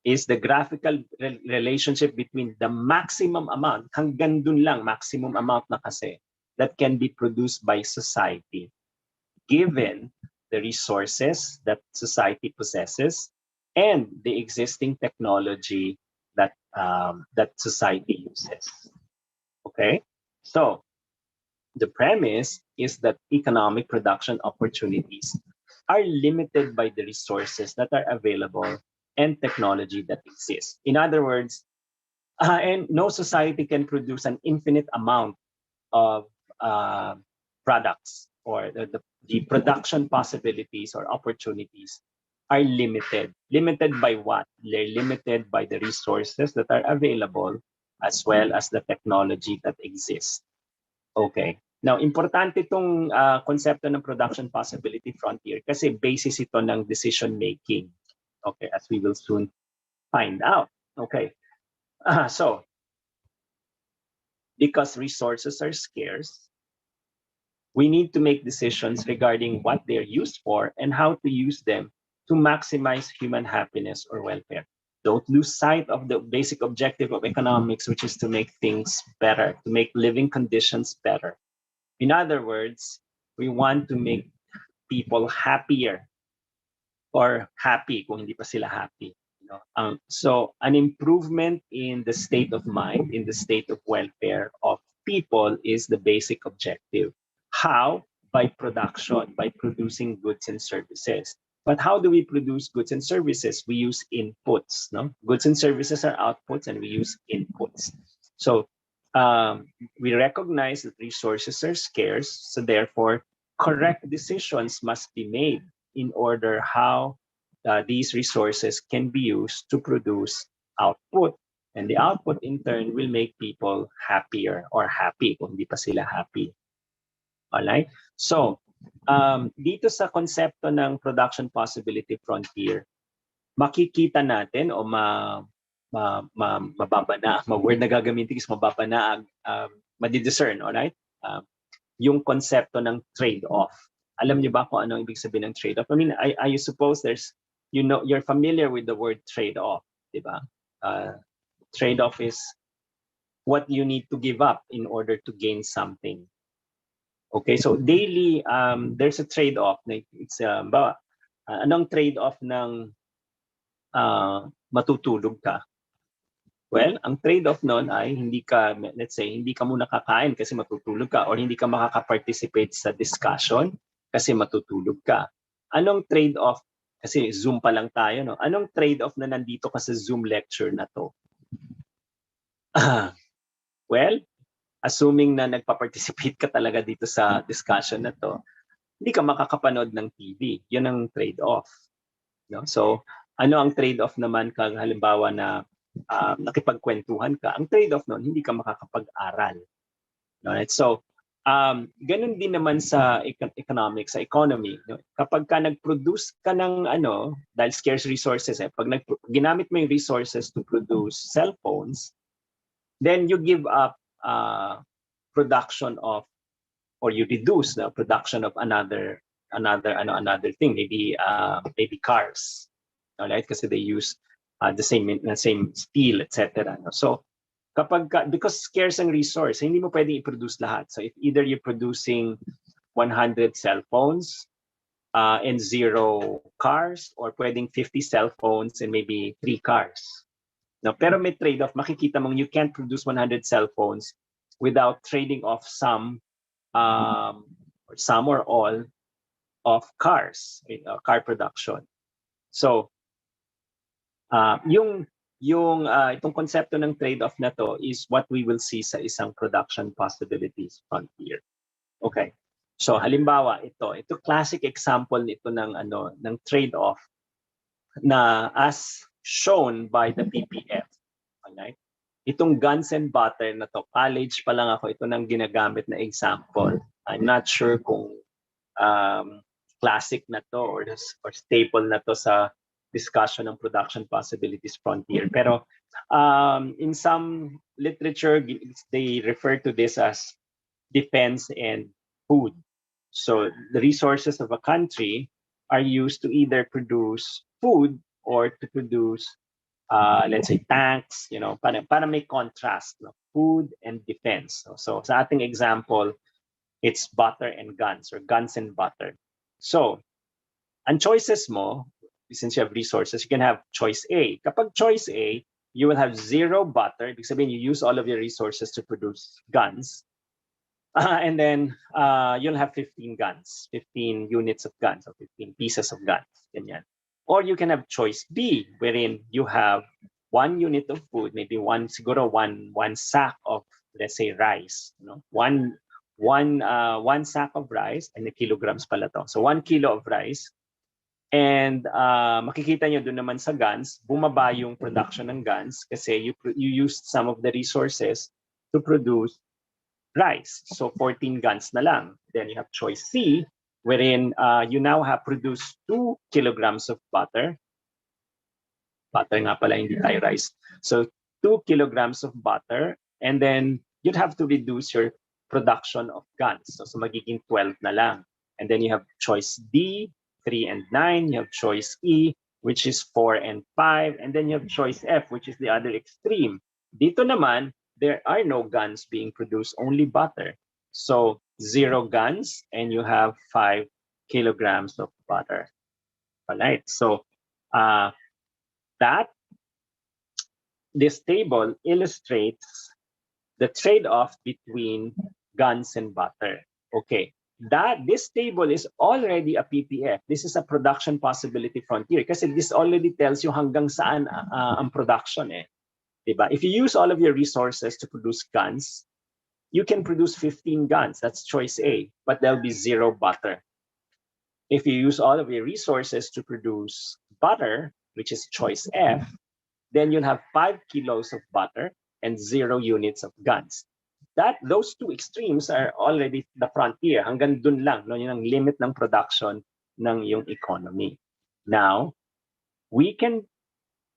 [SPEAKER 1] is the graphical relationship between the maximum amount, hanggang dun lang, maximum amount na kasi, that can be produced by society, given the resources that society possesses and the existing technology that that society uses. Okay, so the premise is that economic production opportunities are limited by the resources that are available and technology that exists. In other words, and no society can produce an infinite amount of uh, products, or the production possibilities or opportunities are limited. Limited by what? They're limited by the resources that are available as well as the technology that exists. Okay. Now, importante itong konsepto ng production possibility frontier kasi basis ito ng decision making. Okay, as we will soon find out. Okay. So, because resources are scarce, we need to make decisions regarding what they're used for and how to use them to maximize human happiness or welfare. Don't lose sight of the basic objective of economics, which is to make things better, to make living conditions better. In other words, we want to make people happier or happy kung hindi pa sila happy. So an improvement in the state of mind, in the state of welfare of people is the basic objective. How? By production, by producing goods and services. But how do we produce goods and services? We use inputs. No? Goods and services are outputs and we use inputs. So we recognize that resources are scarce, so therefore correct decisions must be made in order how these resources can be used to produce output. And the output in turn will make people happier or happy kung di pa sila happy. Alright? So, dito sa konsepto ng production possibility frontier, makikita natin o mababana, word na gagamitin is mababana, madidiscern, alright? Yung konsepto ng trade-off. Alam niyo ba kung ano ibig sabihin ng trade-off? I mean, I suppose you're familiar with the word trade-off, di ba? Trade-off is what you need to give up in order to gain something. Okay, so daily, there's a trade-off. It's anong trade-off ng matutulog ka? Well, ang trade-off nun ay let's say, hindi ka muna kakain kasi matutulog ka, or hindi ka makaka-participate sa discussion kasi matutulog ka. Anong trade-off? Kasi Zoom pa lang tayo, no? Anong trade-off na nandito ka sa Zoom lecture na to? Well, assuming na nagpa-participate ka talaga dito sa discussion na to, hindi ka makakapanood ng TV. Yun ang trade-off. No? So, ano ang trade-off naman kung halimbawa na nakipagkwentuhan ka? Ang trade-off nun, hindi ka makakapag-aral. Right? So, ganun din naman sa economics, sa economy. No? Kapag ka nag-produce ka ng dahil scarce resources, pag ginamit mo yung resources to produce cellphones, then you give up production of, or you reduce the production of another thing, maybe cars, right? Kasi they use the same steel, etc. So because scarce ang resource, hindi mo pwedeng i-produce lahat. So if either you're producing 100 cell phones and 0 cars, or pwedeng 50 cell phones and maybe 3 cars. No, pero may trade-off. Makikita mong you can't produce 100 cell phones without trading off some or all of cars, car production. So, itong konsepto ng trade-off na to is what we will see sa isang production possibilities frontier. Okay. So, halimbawa, ito classic example nito ng trade-off na as shown by the PPF. Alright? Itong guns and butter na to, college pa lang ako, ito nang ginagamit na example. I'm not sure kung classic na to or staple na to sa discussion ng production possibilities frontier. Pero in some literature, they refer to this as defense and food. So the resources of a country are used to either produce food or to produce, let's say, tanks, para may contrast, food and defense. So sa ating example, it's butter and guns, or guns and butter. So, ang choices mo, since you have resources, you can have choice A. Kapag choice A, you will have 0 butter, because you use all of your resources to produce guns. And then you'll have 15 guns, 15 units of guns, or 15 pieces of guns. Ganyan. Or you can have choice B, wherein you have 1 unit of food, maybe one sack of, let's say, rice. One sack of rice, and the kilograms pala to. So 1 kilo of rice. And makikita nyo doon naman sa guns, bumaba yung production ng guns kasi you used some of the resources to produce rice. So 14 guns na lang. Then you have choice C, wherein you now have produced 2 kilograms of butter. Butter nga pala, hindi tayo rice. So 2 kilograms of butter, and then you'd have to reduce your production of guns. So magiging 12 na lang. And then you have choice D, 3 and 9. You have choice E, which is 4 and 5. And then you have choice F, which is the other extreme. Dito naman, there are no guns being produced, only butter. So 0 guns, and you have 5 kilograms of butter. All right. So this table illustrates the trade-off between guns and butter. Okay. This table is already a PPF. This is a production possibility frontier kasi this already tells you hanggang saan ang production eh. Diba? If you use all of your resources to produce guns, you can produce 15 guns. That's choice A, but there'll be 0 butter. If you use all of your resources to produce butter, which is choice F, then you'll have 5 kilos of butter and 0 units of guns. Those two extremes are already the frontier. Hanggang dun lang, no, yun ang limit ng production ng yung economy. Now, we can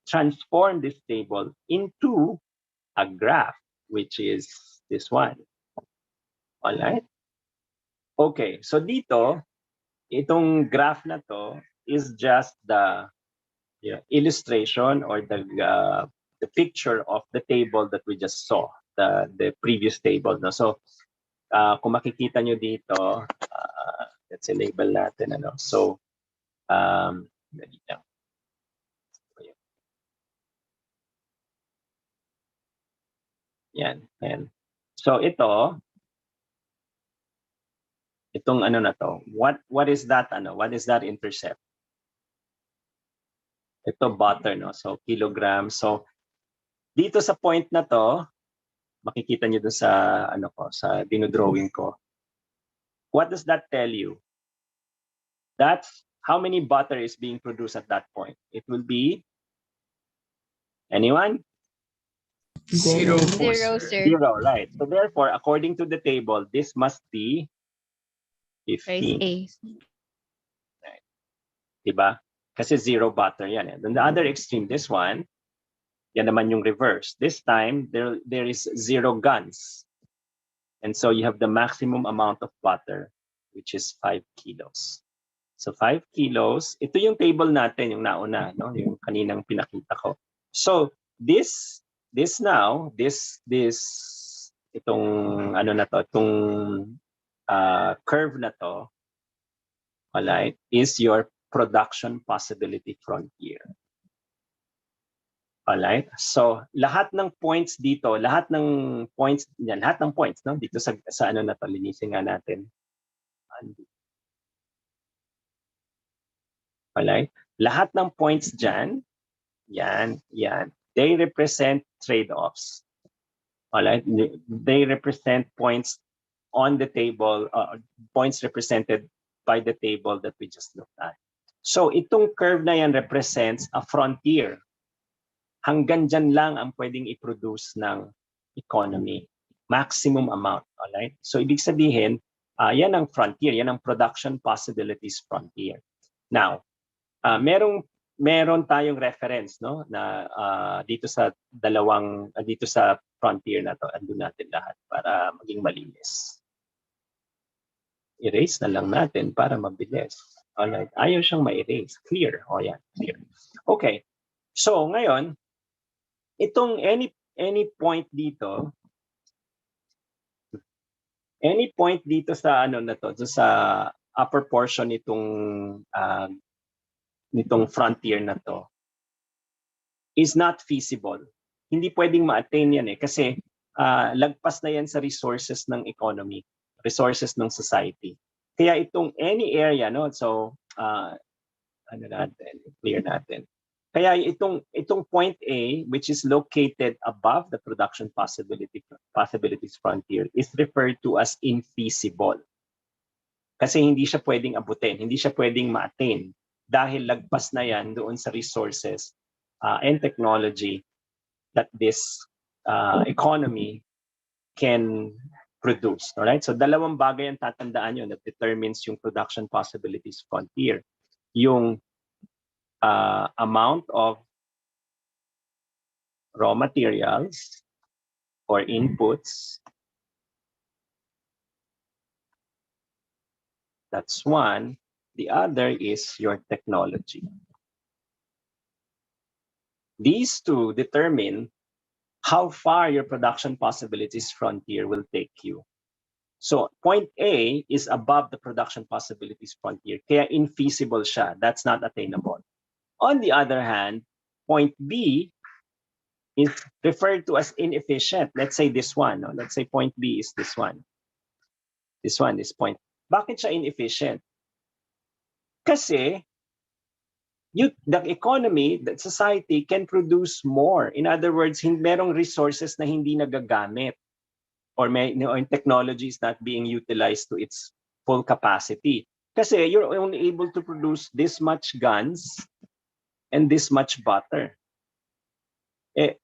[SPEAKER 1] transform this table into a graph, which is this one. All right? Okay, so dito, itong graph na to is just the illustration or the picture of the table that we just saw, the previous table. No? So, kung makikita nyo dito, let's say label natin. So, yan. So itong ano na to, what is that what is that intercept? Ito butter, no? So kilograms. So dito sa point na to, makikita niyo doon sa sa dinodrawing ko. What does that tell you? That's how many butter is being produced at that point. It will be, anyone?
[SPEAKER 3] 0.
[SPEAKER 2] 0, sir.
[SPEAKER 1] 0, right. So therefore, according to the table, this must be 15.
[SPEAKER 2] A.
[SPEAKER 1] Right. Diba? Kasi 0 butter yan. And on the other extreme, this one, yan naman yung reverse. This time, there is 0 guns. And so you have the maximum amount of butter, which is 5 kilos. So 5 kilos, ito yung table natin, yung nauna, no? Yung kaninang pinakita ko. So this itong ano na to, itong curve na to, alright, is your production possibility frontier. Alright? So lahat ng points dito, lahat ng points, no? Dito sa ano na to, linisin nga natin. Alright? Lahat ng points dyan, yan, they represent trade-offs. Alright? They represent points on the table, points represented by the table that we just looked at. So itong curve na yan represents a frontier. Hanggang dyan lang ang pwedeng i-produce ng economy. Maximum amount. Alright? So ibig sabihin, yan ang frontier, yan ang production possibilities frontier. Now, meron tayong reference, no, na dito sa dito sa frontier na to, andun natin lahat para maging malinis. Erase na lang natin para mabilis. Alright, ayaw siyang ma-erase. Clear. O yan, clear. Okay. So ngayon, itong any point dito sa ano na to, sa upper portion nitong frontier na to is not feasible. hindi pwedeng ma-attain yan kasi lagpas na yan sa resources ng economy, resources ng society. Kaya itong any area, no? So, clear natin. Kaya itong point A, which is located above the production possibilities frontier, is referred to as infeasible. Kasi hindi siya pwedeng abutin, hindi siya pwedeng ma-attain dahil lagpas na yan doon sa resources and technology that this economy can produce. Alright? So dalawang bagay ang tatandaan nyo that determines yung production possibilities frontier. Yung amount of raw materials or inputs. That's one. The other is your technology. These two determine how far your production possibilities frontier will take you. So point A is above the production possibilities frontier. Kaya infeasible siya. That's not attainable. On the other hand, point B is referred to as inefficient. Let's say this one. No? Let's say point B is this one. This one, this point. Bakit siya inefficient? Kasi the economy, the society can produce more. In other words, merong resources na hindi nagagamit or technology is not being utilized to its full capacity. Kasi you're only able to produce this much guns and this much butter.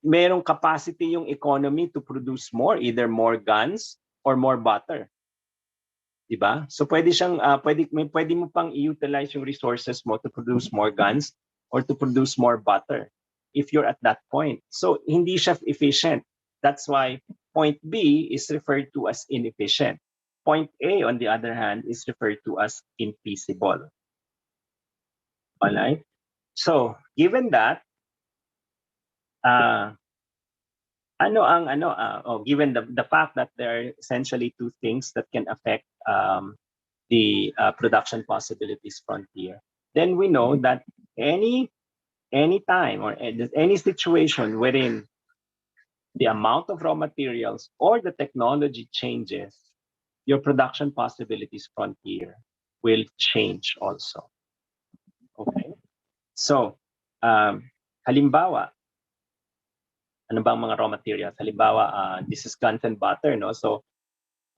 [SPEAKER 1] Merong capacity yung economy to produce more, either more guns or more butter. Diba? So pwede siyang pwede mo pang i-utilize yung resources mo to produce more guns or to produce more butter if you're at that point. So hindi siya efficient. That's why point B is referred to as inefficient. Point A, on the other hand, is referred to as infeasible. All right? So, given that, given the fact that there are essentially two things that can affect the production possibilities frontier, then we know that any time or any situation wherein the amount of raw materials or the technology changes, your production possibilities frontier will change also. Okay? So, halimbawa, ano bang mga raw materials? Halimbawa, this is guns and butter, no? So,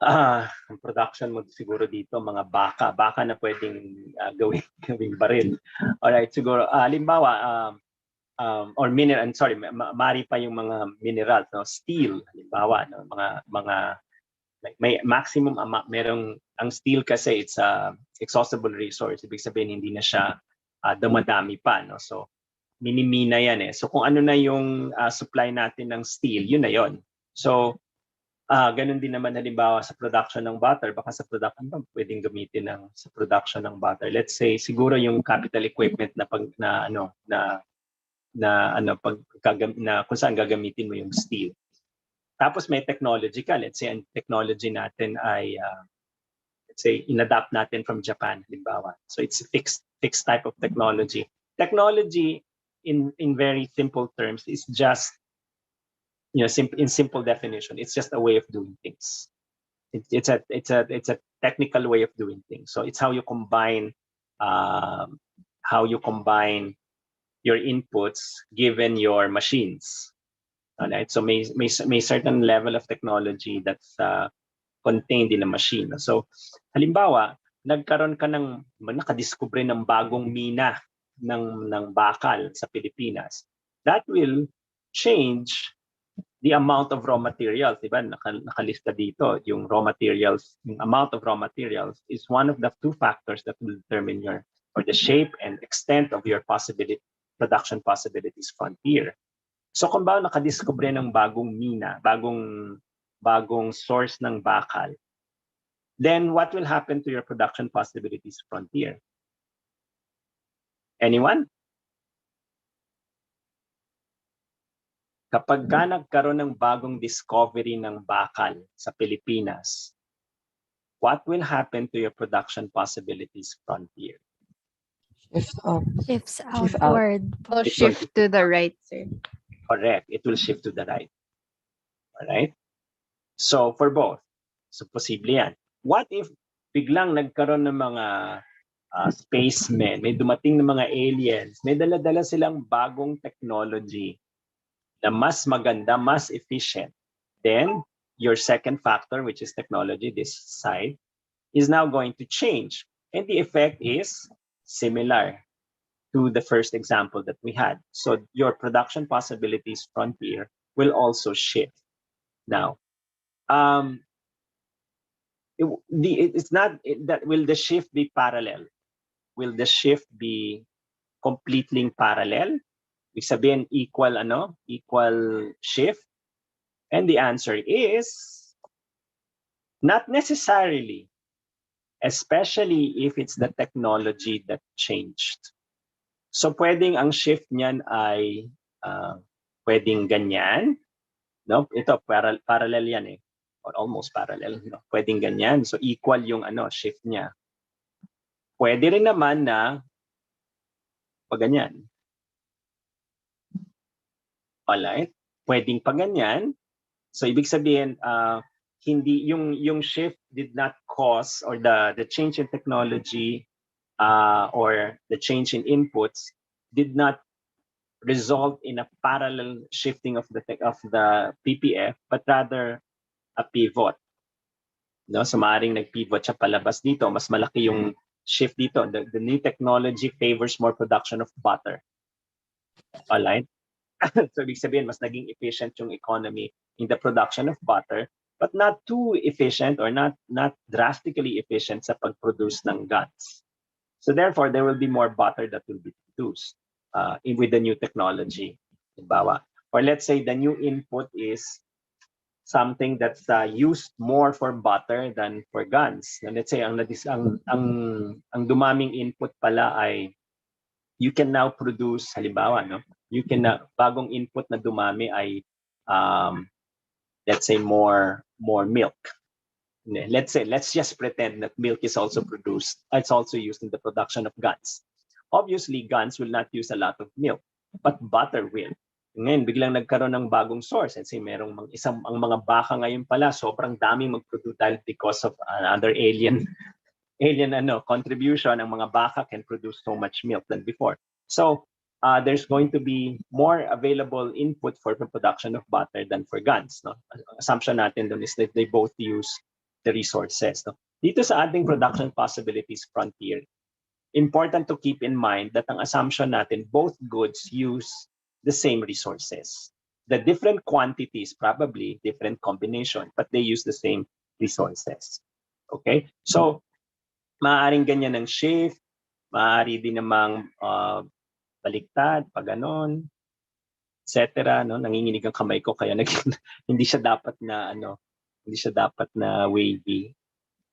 [SPEAKER 1] ang production mo siguro dito, mga baka na pwedeng gawing baril. Alright, siguro, halimbawa, or mineral, sorry, mari pa yung mga minerals, no? Steel, halimbawa, no? Mga may maximum amount, ang steel kasi it's a exhaustible resource. Ibig sabihin, hindi na siya dumadami pa, no? So, minimina yan So kung ano na yung supply natin ng steel, yun na yun. So ganun din naman halimbawa sa production ng butter, baka sa production pwedeng gamitin sa production ng butter. Let's say siguro yung capital equipment na kung saan gagamitin mo yung steel. Tapos may technology ka. Let's say ang technology natin ay let's say inadapt natin from Japan halimbawa. So it's a fixed type of technology. Technology in very simple terms is just, in simple definition, it's just a way of doing things. It's a technical way of doing things. So it's how you combine your inputs given your machines. Alright, so may certain level of technology that's contained in a machine. So halimbawa, nagkaroon ka nakadiskubre ng bagong mina ng bakal sa Pilipinas. That will change the amount of raw materials, diba? Nakalista dito yung raw materials, yung amount of raw materials is one of the two factors that will determine the shape and extent of your production possibilities frontier. So kung ba nakadiskubre ng bagong mina, bagong source ng bakal, then what will happen to your production possibilities frontier? Anyone? Kapag nagkaroon ng bagong discovery ng bakal sa Pilipinas, what will happen to your production possibilities frontier?
[SPEAKER 3] Shift up.
[SPEAKER 4] Shifts
[SPEAKER 3] Shift out.
[SPEAKER 4] outward.
[SPEAKER 2] So shift to the right, sir.
[SPEAKER 1] Correct. It will shift to the right. All right? So for both. So posible yan. What if biglang nagkaroon ng mga spacemen, may dumating ng mga aliens, may dala-dala silang bagong technology na mas maganda, mas efficient. Then your second factor, which is technology, this side, is now going to change. And the effect is similar to the first example that we had. So your production possibilities frontier will also shift. Now, it's not that will the shift be parallel? Will the shift be completely parallel? Ibig sabihin equal shift? And the answer is not necessarily, especially if it's the technology that changed. So pwedeng ang shift niyan ay pwedeng ganyan, no? Ito parallel yan eh, or almost parallel, no? Pwedeng ganyan. So equal yung shift niya. Pwede rin naman na pag ganyan. Alright? Pwedeng pag ganyan. So ibig sabihin hindi yung shift did not cause, or the change in technology or the change in inputs did not result in a parallel shifting of the PPF, but rather a pivot. No, so maaaring nag-pivot siya palabas dito, mas malaki yung shift dito. The new technology favors more production of butter. Alright? So ibig sabihin mas naging efficient yung economy in the production of butter, but not too efficient or not drastically efficient sa pag-produce ng guns. So therefore, there will be more butter that will be produced with the new technology. Diba? Or let's say the new input is something that's used more for butter than for guns. And let's say ang dumaming input pala ay you can now produce, halimbawa, no? You can bagong input na dumami ay let's say more milk. Let's just pretend that milk is also produced. It's also used in the production of guns. Obviously, guns will not use a lot of milk, but butter will. Ngayon, biglang nagkaroon ng bagong source. Let's say ang mga baka ngayon pala, sobrang daming mag-produce dahil because of another alien contribution. Ang mga baka can produce so much milk than before. So there's going to be more available input for the production of butter than for guns. No? Assumption natin doon is that they both use the resources. No? Dito sa ating production possibilities frontier, important to keep in mind that ang assumption natin, both goods use the same resources. The different quantities, probably different combination, but they use the same resources. Okay? So, maaaring ganyan ang shift, maaari din namang baliktad, pag ganon, etc. No? Nanginginig ang kamay ko kaya hindi siya dapat na wavy.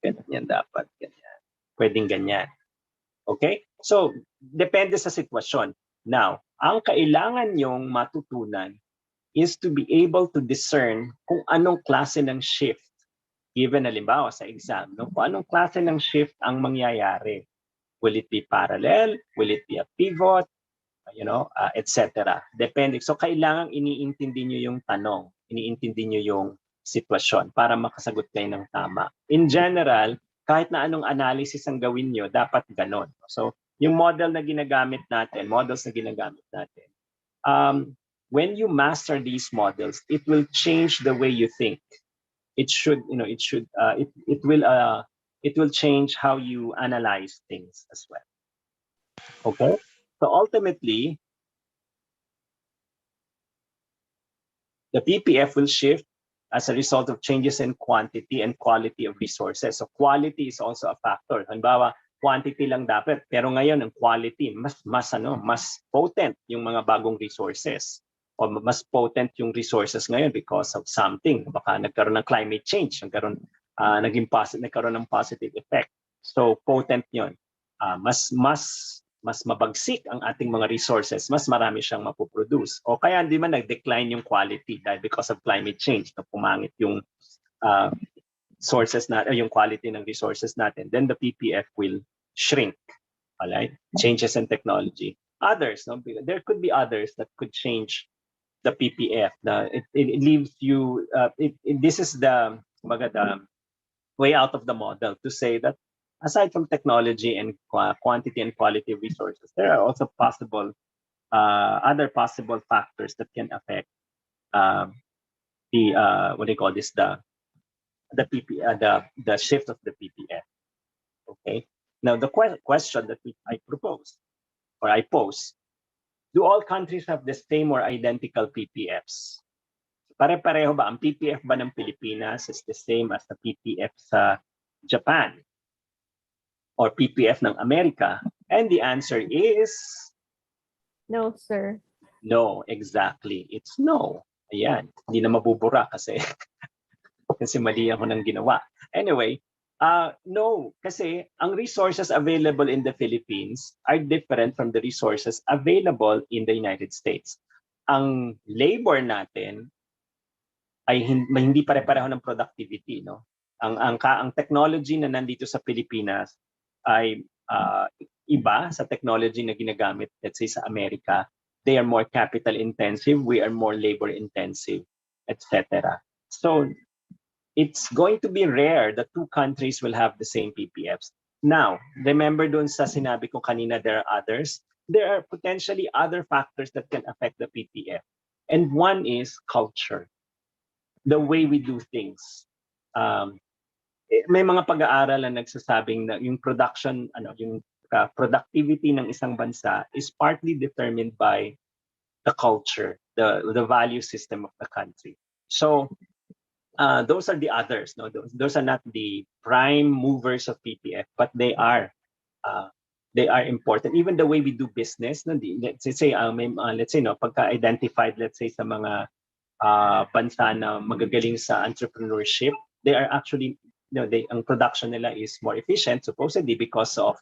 [SPEAKER 1] Ganyan dapat, ganyan. Pwedeng ganyan. Okay? So, depende sa sitwasyon. Now, ang kailangan nyong matutunan is to be able to discern kung anong klase ng shift. Given halimbawa sa exam, no? Kung anong klase ng shift ang mangyayari. Will it be parallel? Will it be a pivot? Etc. Depende. So, kailangan iniintindi nyo yung tanong. Iniintindi nyo yung sitwasyon para makasagot kayo ng tama. In general, kahit na anong analysis ang gawin nyo, dapat ganon. So, yung models na ginagamit natin, when you master these models, it will change the way you think. It will change how you analyze things as well. Okay? So ultimately, the PPF will shift as a result of changes in quantity and quality of resources. So quality is also a factor. Halimbawa, quantity lang dapat, pero ngayon ang quality mas potent yung mga bagong resources. O mas potent yung resources ngayon because of something. Baka nagkaroon ng climate change, nagkaroon ng positive effect. So potent yun. Mas mabagsik ang ating mga resources, mas marami siyang mapoproduce. O kaya hindi man nag-decline yung quality dahil because of climate change, na pumangit yung sources yung quality ng resources natin, then the PPF will shrink. Alright? Changes in technology. Others, no? There could be others that could change the PPF. It leaves you. This is the way out of the model to say that aside from technology and quantity and quality of resources, there are also possible other possible factors that can affect the what do you call this, the shift of the PPF. Okay. Now the question that I propose or I pose: do all countries have the same or identical PPFs? Pare-pareho ba? Ang PPF ba ng Pilipinas is the same as the PPF sa Japan or PPF ng Amerika? And the answer is
[SPEAKER 2] No, sir.
[SPEAKER 1] no, exactly. It's no. Ayan, hindi na mabubura kasi kasi mali ako ng ginawa. Anyway, no, kasi ang resources available in the Philippines are different from the resources available in the United States. Ang labor natin ay hindi pare-pareho ng productivity, no? Ang technology na nandito sa Pilipinas ay iba sa technology na ginagamit, let's say, sa Amerika. They are more capital intensive, we are more labor intensive, etc. So it's going to be rare that two countries will have the same PPFs. Now, remember dun sa sinabi ko kanina, there are others. There are potentially other factors that can affect the PPF. And one is culture, the way we do things. May mga pag-aaral na nagsasabing na yung productivity ng isang bansa is partly determined by the culture, the value system of the country. So those are the others. No, those are not the prime movers of PPF, but they are important. Even the way we do business. No, let's say no, pagka-identified, let's say sa mga bansa na magagaling sa entrepreneurship, they are actually, ang production nila is more efficient supposedly because of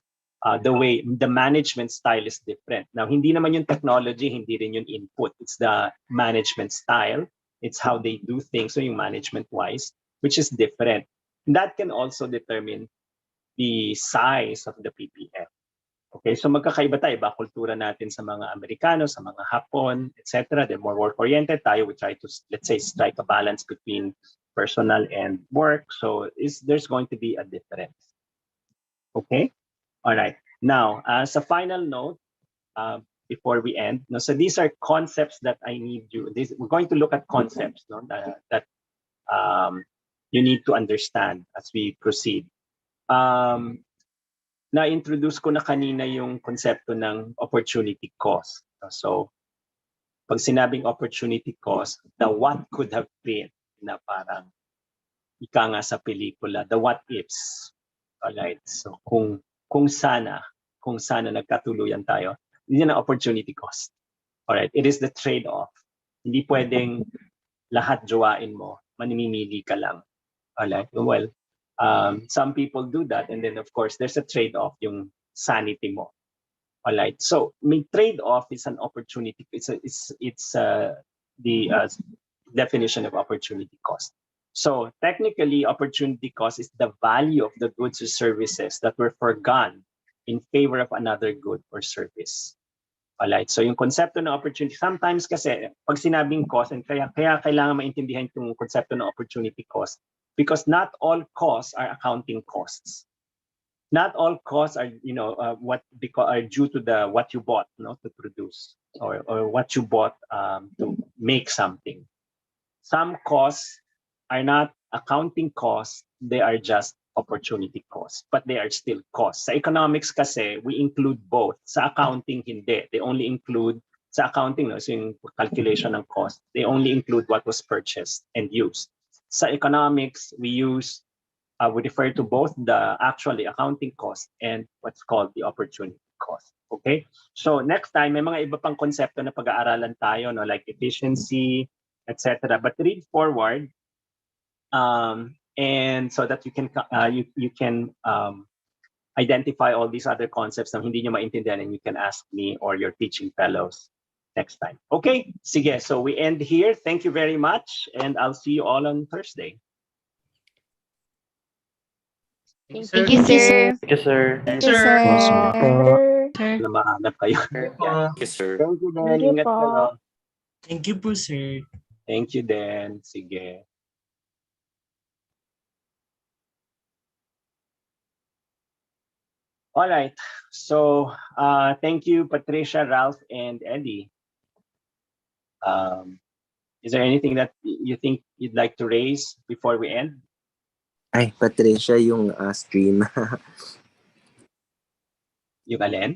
[SPEAKER 1] the way the management style is different. Now, hindi naman yung technology, hindi rin yung input. It's the management style. It's how they do things, so yung management-wise, which is different. And that can also determine the size of the PPF. Okay, so magkakaiba tayo. Iba kultura natin sa mga Amerikano, sa mga Hapon, etc. They're more work-oriented. Tayo, we try to, let's say, strike a balance between personal and work. So there's going to be a difference. Okay? All right. Now, as a final note, before we end, so these are concepts that I need you. We're going to look at concepts that you need to understand as we proceed. Na-introduce ko na kanina yung konsepto ng opportunity cost. So, pag sinabing opportunity cost, the what could have been, na parang ika nga sa pelikula, the what ifs. Alright, so kung sana nagkatuluyan tayo, yun ang opportunity cost. Alright, it is the trade-off. Hindi pwedeng lahat jowain mo, manimimili ka lang. Alright, well, some people do that, and then of course there's a trade-off, yung sanity mo. Alright, so may trade-off is an opportunity. It's the definition of opportunity cost. So technically, opportunity cost is the value of the goods or services that were forgone in favor of another good or service. Alright, so yung konsepto ng opportunity, sometimes kasi pag sinabing cost, and kaya kailangan maintindihan yung konsepto ng opportunity cost, because not all costs are accounting costs. Not all costs are, are due to what you bought, to produce, or what you bought to make something. Some costs are not accounting costs; they are just opportunity costs, but they are still costs. Sa economics kasi, we include both. Sa accounting, hindi. They only include, sa accounting, so yung calculation ng cost, they only include what was purchased and used. Sa economics, we refer to both the actually accounting cost and what's called the opportunity cost. Okay? So next time, may mga iba pang konsepto na pag-aaralan tayo, like efficiency, etc. But read forward, and so that you can identify all these other concepts na hindi nyo maintindihan, and you can ask me or your teaching fellows next time. Okay, sige. So we end here. Thank you very much, and I'll see you all on Thursday.
[SPEAKER 2] Thank
[SPEAKER 3] Thank
[SPEAKER 2] you,
[SPEAKER 3] you,
[SPEAKER 2] sir.
[SPEAKER 4] Thank you, sir.
[SPEAKER 3] Thank you, sir.
[SPEAKER 2] Sir.
[SPEAKER 1] Na mahanap kayo.
[SPEAKER 4] Thank you, sir.
[SPEAKER 1] Thank you,
[SPEAKER 2] Thank
[SPEAKER 1] then.
[SPEAKER 2] you
[SPEAKER 1] Ingat
[SPEAKER 2] po.
[SPEAKER 1] kayo.
[SPEAKER 3] Thank you po, sir.
[SPEAKER 1] Thank you din. Sige. All right. So, thank you, Patricia, Ralph, and Eddie. Is there anything that you think you'd like to raise before we end?
[SPEAKER 4] Ay, Patricia, yung stream.
[SPEAKER 1] Yung alin?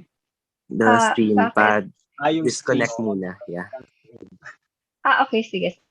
[SPEAKER 4] The stream
[SPEAKER 2] Bakit?
[SPEAKER 4] pad.
[SPEAKER 1] Yung
[SPEAKER 4] Disconnect
[SPEAKER 1] stream.
[SPEAKER 4] muna. Yeah.
[SPEAKER 2] Okay, sige.